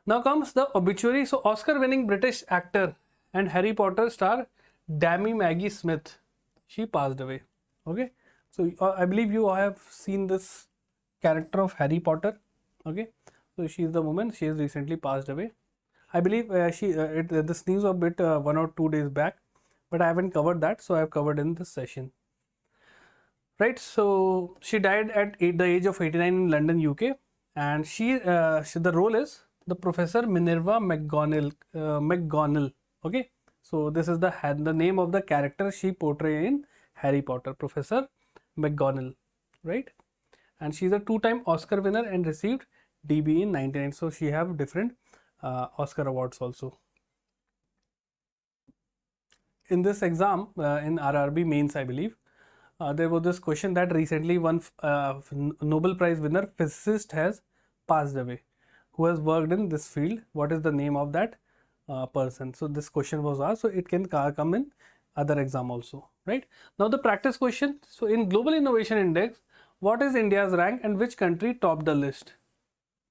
Now comes the obituary. So Oscar winning British actor and Harry Potter star Dami Maggie Smith, she passed away. Okay, so I believe you have seen this character of Harry Potter. Okay, so she is the woman, she has recently passed away. I believe this news was a bit 1 or 2 days back, but I haven't covered that, so I have covered in this session. Right, so she died at the age of 89 in London, UK, and the role is the Professor Minerva McGonagall. Okay, so this is the name of the character she portrayed in Harry Potter, Professor McGonagall, right? And she's a 2-time Oscar winner and received DB in 99. So she have different Oscar awards also. In this exam, in RRB mains, I believe, there was this question that recently one Nobel Prize winner physicist has passed away, who has worked in this field. What is the name of that person? So this question was asked, so it can come in other exam also, right? Now the practice question. So in Global Innovation Index, what is India's rank and which country topped the list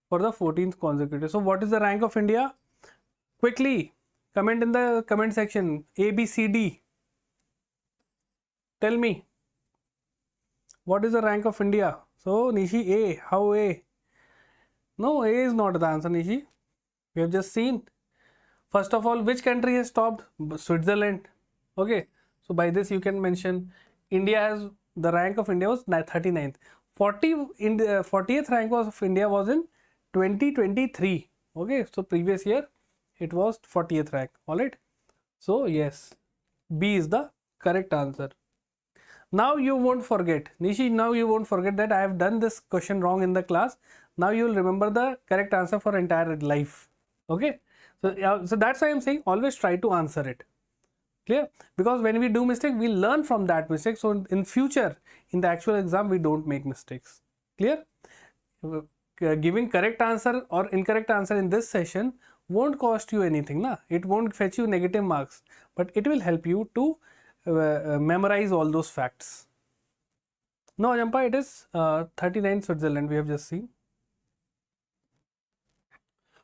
for the 14th consecutive? So what is the rank of India? Quickly comment in the comment section. A, B, C, D. Tell me, what is the rank of India? So Nishi, A. How A? No, A is not the answer, Nishi. We have just seen. First of all, which country has topped? Switzerland. Okay, so by this you can mention India has, the rank of India was 39th. 40th rank of India was in 2023. Okay, so previous year it was 40th rank. All right, so yes, B is the correct answer. Now you won't forget, Nishi, now you won't forget that I have done this question wrong in the class. Now you will remember the correct answer for entire life. Okay, so that's why I'm saying always try to answer it. Clear? Because when we do mistake, we learn from that mistake. So in future, in the actual exam, we don't make mistakes. Clear? Giving correct answer or incorrect answer in this session won't cost you anything. Na? It won't fetch you negative marks, but it will help you to memorize all those facts. No, Ajampa, it is 39 Switzerland, we have just seen.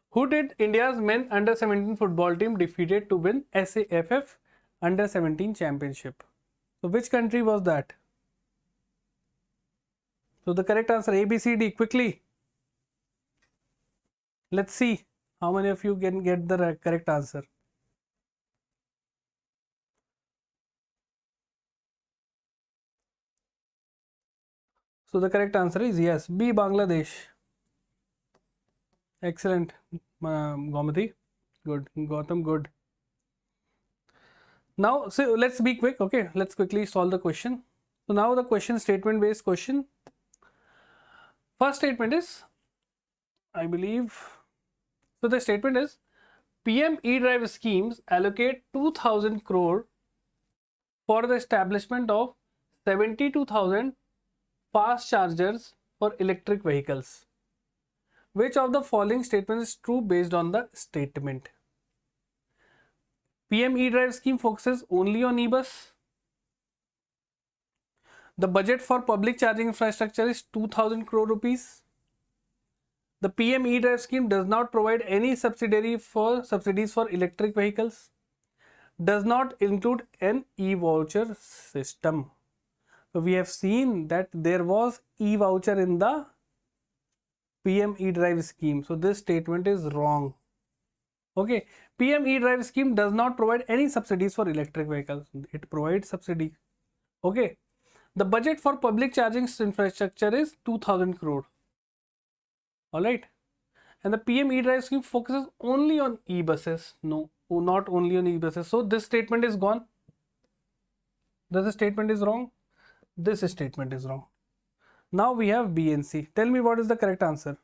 Who did India's men under 17 football team defeated to win SAFF under 17 championship? So which country was that? So the correct answer, A, B, C, D, quickly. Let's see how many of you can get the correct answer. So the correct answer is yes, B, Bangladesh. Excellent, Gomati. Good, Gautam, good. Now, so let's be quick. Okay, let's quickly solve the question. So now the question, statement based question. First statement is, I believe, so the statement is PM e-drive schemes allocate 2000 crore for the establishment of 72,000 fast chargers for electric vehicles. Which of the following statements is true based on the statement? PM e-drive scheme focuses only on e-bus. The budget for public charging infrastructure is 2000 crore rupees. The PM e-drive scheme does not provide any subsidies for electric vehicles. Does not include an e-voucher system. So we have seen that there was e-voucher in the PM e-drive scheme. So this statement is wrong. Okay, PM e-drive scheme does not provide any subsidies for electric vehicles. It provides subsidy. Okay, the budget for public charging infrastructure is 2000 crore. All right, and the PM e-drive scheme focuses only on e-buses. No, not only on e-buses. So this statement is gone. This statement is wrong. This statement is wrong. Now we have B and C. Tell me what is the correct answer.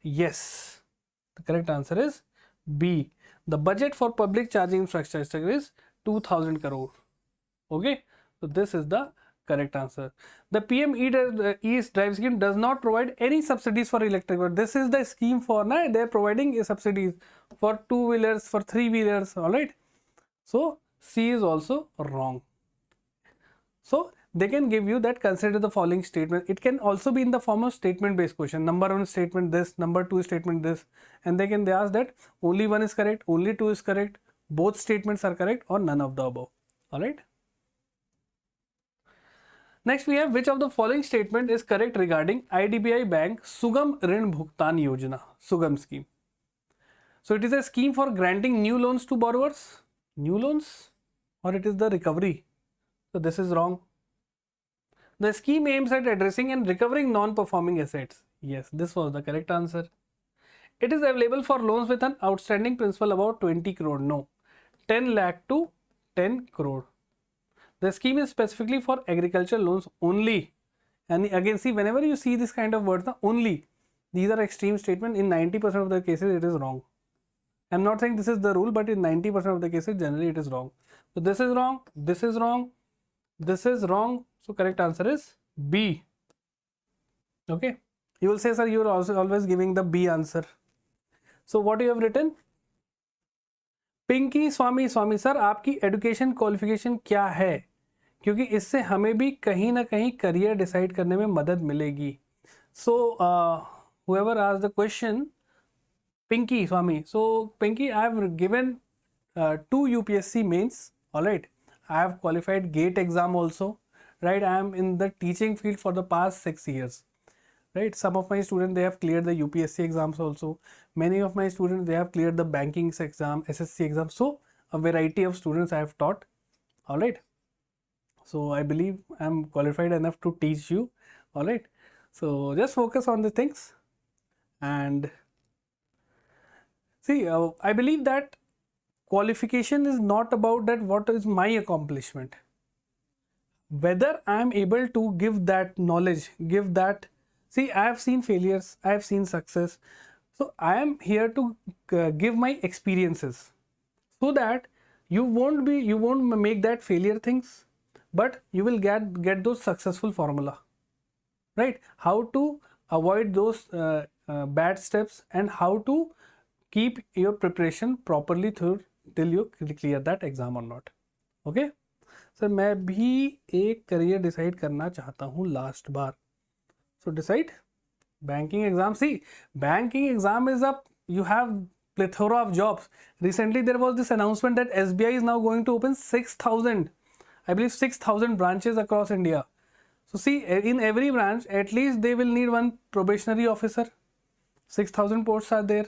Yes, the correct answer is B. The budget for public charging infrastructure is 2000 crore. Okay, so this is the correct answer. The PM e-drive scheme does not provide any subsidies for electric vehicles. This is the scheme for now. They are providing subsidies for 2-wheelers, for 3-wheelers. All right. So C is also wrong. So they can give you that consider the following statement. It can also be in the form of statement based question. Number one statement this, number two statement this, and they ask that only one is correct, only two is correct, both statements are correct, or none of the above. All right. Next we have which of the following statement is correct regarding IDBI Bank Sugam Rin Bhugtan Yojana, Sugam scheme. So it is a scheme for granting new loans to borrowers, new loans, or it is the recovery. So this is wrong. The scheme aims at addressing and recovering non-performing assets. Yes, this was the correct answer. It is available for loans with an outstanding principal about 20 crore. No, 10 lakh to 10 crore. The scheme is specifically for agricultural loans only. And again, see, whenever you see this kind of words, only, these are extreme statements. In 90% of the cases, it is wrong. I'm not saying this is the rule, but in 90% of the cases, generally it is wrong. So this is wrong, this is wrong, this is wrong. So correct answer is B. Okay. You will say, sir, you are also always giving the B answer. So what you have written? Pinky Swami sir आपकी education qualification क्या है, क्योंकि इससे हमें भी कहीं ना कहीं करियर डिसाइड करने में मदद मिलेगी. सो whoever asked the question, Pinky Swami. So Pinky, I have given 2 UPSC mains. All right, I have qualified GATE exam also. Right, I am in the teaching field for the past 6 years. Right, some of my students, they have cleared the UPSC exams also. Many of my students, they have cleared the banking exam, SSC exam. So a variety of students I have taught. All right, so I believe I am qualified enough to teach you. All right, so just focus on the things and see, I believe that qualification is not about that what is my accomplishment. Whether I am able to give that knowledge, give that. See, I have seen failures, I have seen success. So I am here to give my experiences so that you won't make that failure things, but you will get those successful formula, right? How to avoid those bad steps and how to keep your preparation properly through till you clear that exam or not. Okay. Sir मैं भी एक career decide करना चाहता हूँ last bar. So decide banking exam. See, banking exam is up. You have plethora of jobs. Recently there was this announcement that SBI is now going to open 6,000, I believe 6,000 branches across India. So see, in every branch at least they will need one probationary officer. 6,000 posts are there.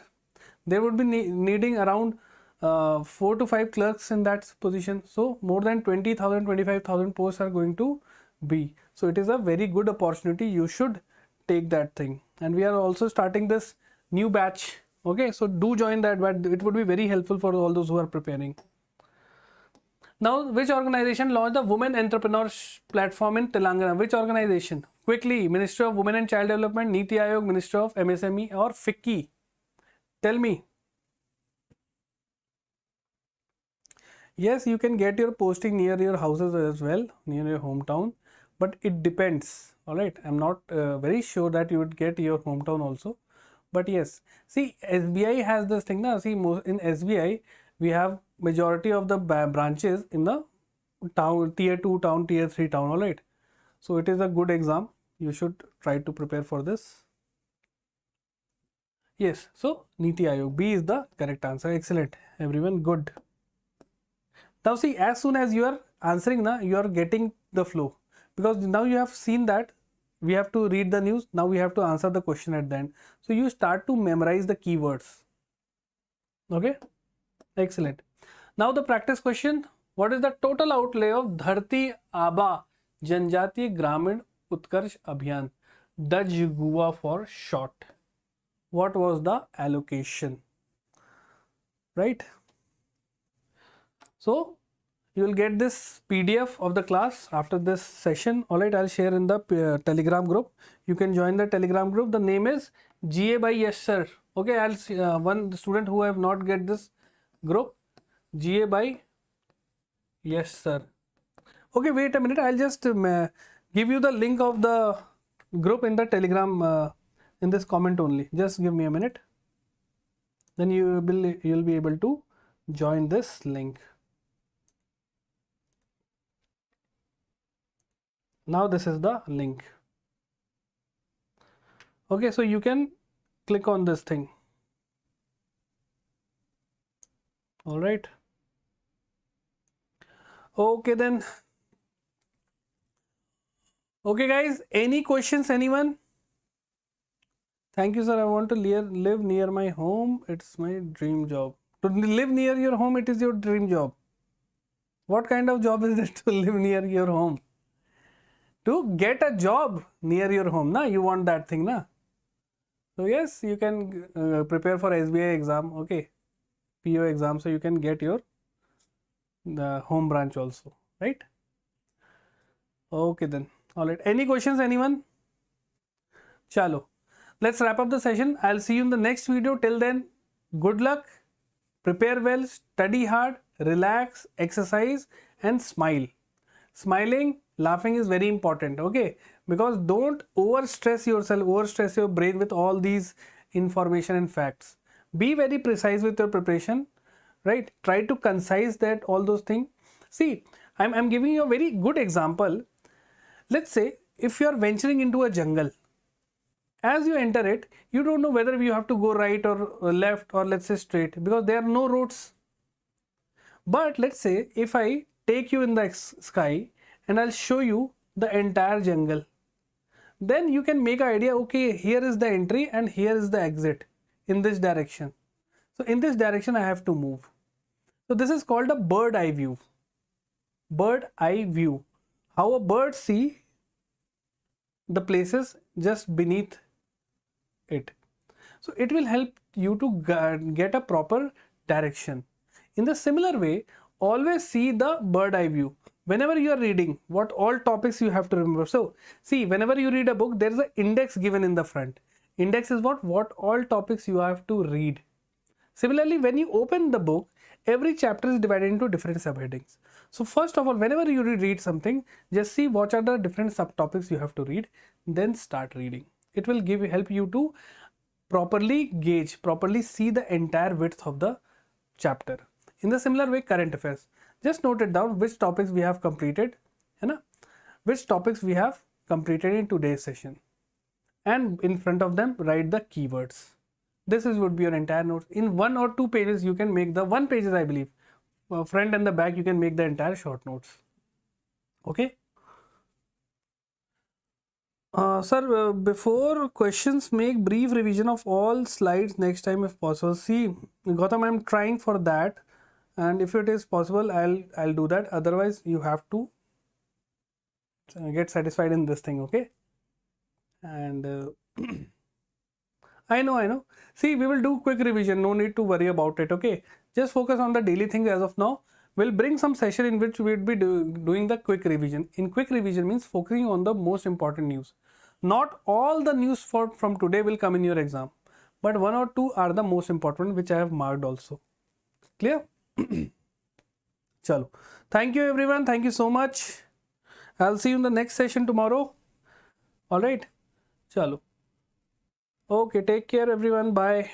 They would be needing around 4 to 5 clerks in that position. So more than 20,000, 25,000 posts are going to be. So it is a very good opportunity. You should take that thing. And we are also starting this new batch. Okay, so do join that, but it would be very helpful for all those who are preparing. Now, which organization launched the Women Entrepreneurs Platform in Telangana? Which organization? Quickly, Ministry of Women and Child Development, NITI Aayog, Ministry of MSME, or FICCI? Tell me. Yes, you can get your posting near your houses as well, near your hometown, but it depends. All right, I'm not very sure that you would get your hometown also, but yes, see, SBI has this thing now. See, in SBI we have majority of the branches in the town, tier 2 town, tier 3 town. All right, so it is a good exam. You should try to prepare for this. Yes, so NITI Aayog, B is the correct answer. Excellent, everyone, good. Now see, as soon as you are answering, you are getting the flow, because now you have seen that we have to read the news. Now we have to answer the question at the end. So you start to memorize the keywords. Okay, excellent. Now the practice question. What is the total outlay of Dharti Aba Janjatiya Gramin Utkarsh Abhiyan, Dutch GUA for short? What was the allocation? Right. So you will get this PDF of the class after this session. All right, I'll share in the Telegram group. You can join the Telegram group. The name is GA by Yash sir. Okay, I'll one student who have not get this group, GA by Yash sir. Okay, wait a minute. I'll just give you the link of the group in the Telegram in this comment only. Just give me a minute. Then you'll be able to join this link. Now this is the link. Okay, so you can click on this thing. All right. Okay then. Okay guys, any questions, anyone? Thank you, sir. I want to live near my home. It's my dream job. To live near your home, it is your dream job. What kind of job is it to live near your home? To get a job near your home, na? You want that thing, na? So yes, you can prepare for SBI exam, okay? PO exam, so you can get your the home branch also, right? Okay then. All right. Any questions, anyone? Chalo. Let's wrap up the session. I'll see you in the next video. Till then, good luck. Prepare well, study hard, relax, exercise, and smile. Smiling, laughing is very important, okay? Because don't overstress yourself, overstress your brain with all these information and facts. Be very precise with your preparation, right? Try to concise that all those things. See, I'm giving you a very good example. Let's say if you are venturing into a jungle, as you enter it, you don't know whether you have to go right or left or let's say straight because there are no roads. But let's say if I take you in the sky and I'll show you the entire jungle, then you can make an idea, okay, here is the entry and here is the exit in this direction. So in this direction I have to move. So this is called a bird eye view. Bird eye view. How a bird see the places just beneath it. So it will help you to get a proper direction. In the similar way, always see the bird eye view. Whenever you are reading, what all topics you have to remember. So see, whenever you read a book, there is an index given in the front. Index is what all topics you have to read. Similarly, when you open the book, every chapter is divided into different subheadings. So first of all, whenever you read something, just see what are the different subtopics you have to read, then start reading. It will help you to properly gauge, properly see the entire width of the chapter. In the similar way, current affairs. Just note it down which topics we have completed, which topics we have completed in today's session. And in front of them, write the keywords. This would be your entire notes. In 1 or 2 pages, you can make the 1 pages, I believe. Front and the back, you can make the entire short notes. Okay. Sir, before questions, make brief revision of all slides next time if possible. See, Gautam, I'm trying for that, and if it is possible, I'll do that. Otherwise, you have to get satisfied in this thing, okay? And I know. See, we will do quick revision. No need to worry about it, okay? Just focus on the daily things as of now. We'll bring some session in which we'll be doing the quick revision. In quick revision means focusing on the most important news. Not all the news from today will come in your exam, but 1 or 2 are the most important, which I have marked also. Clear? Chalo. Thank you everyone. Thank you so much. I'll see you in the next session tomorrow. All right. Chalo. Okay. Take care everyone. Bye.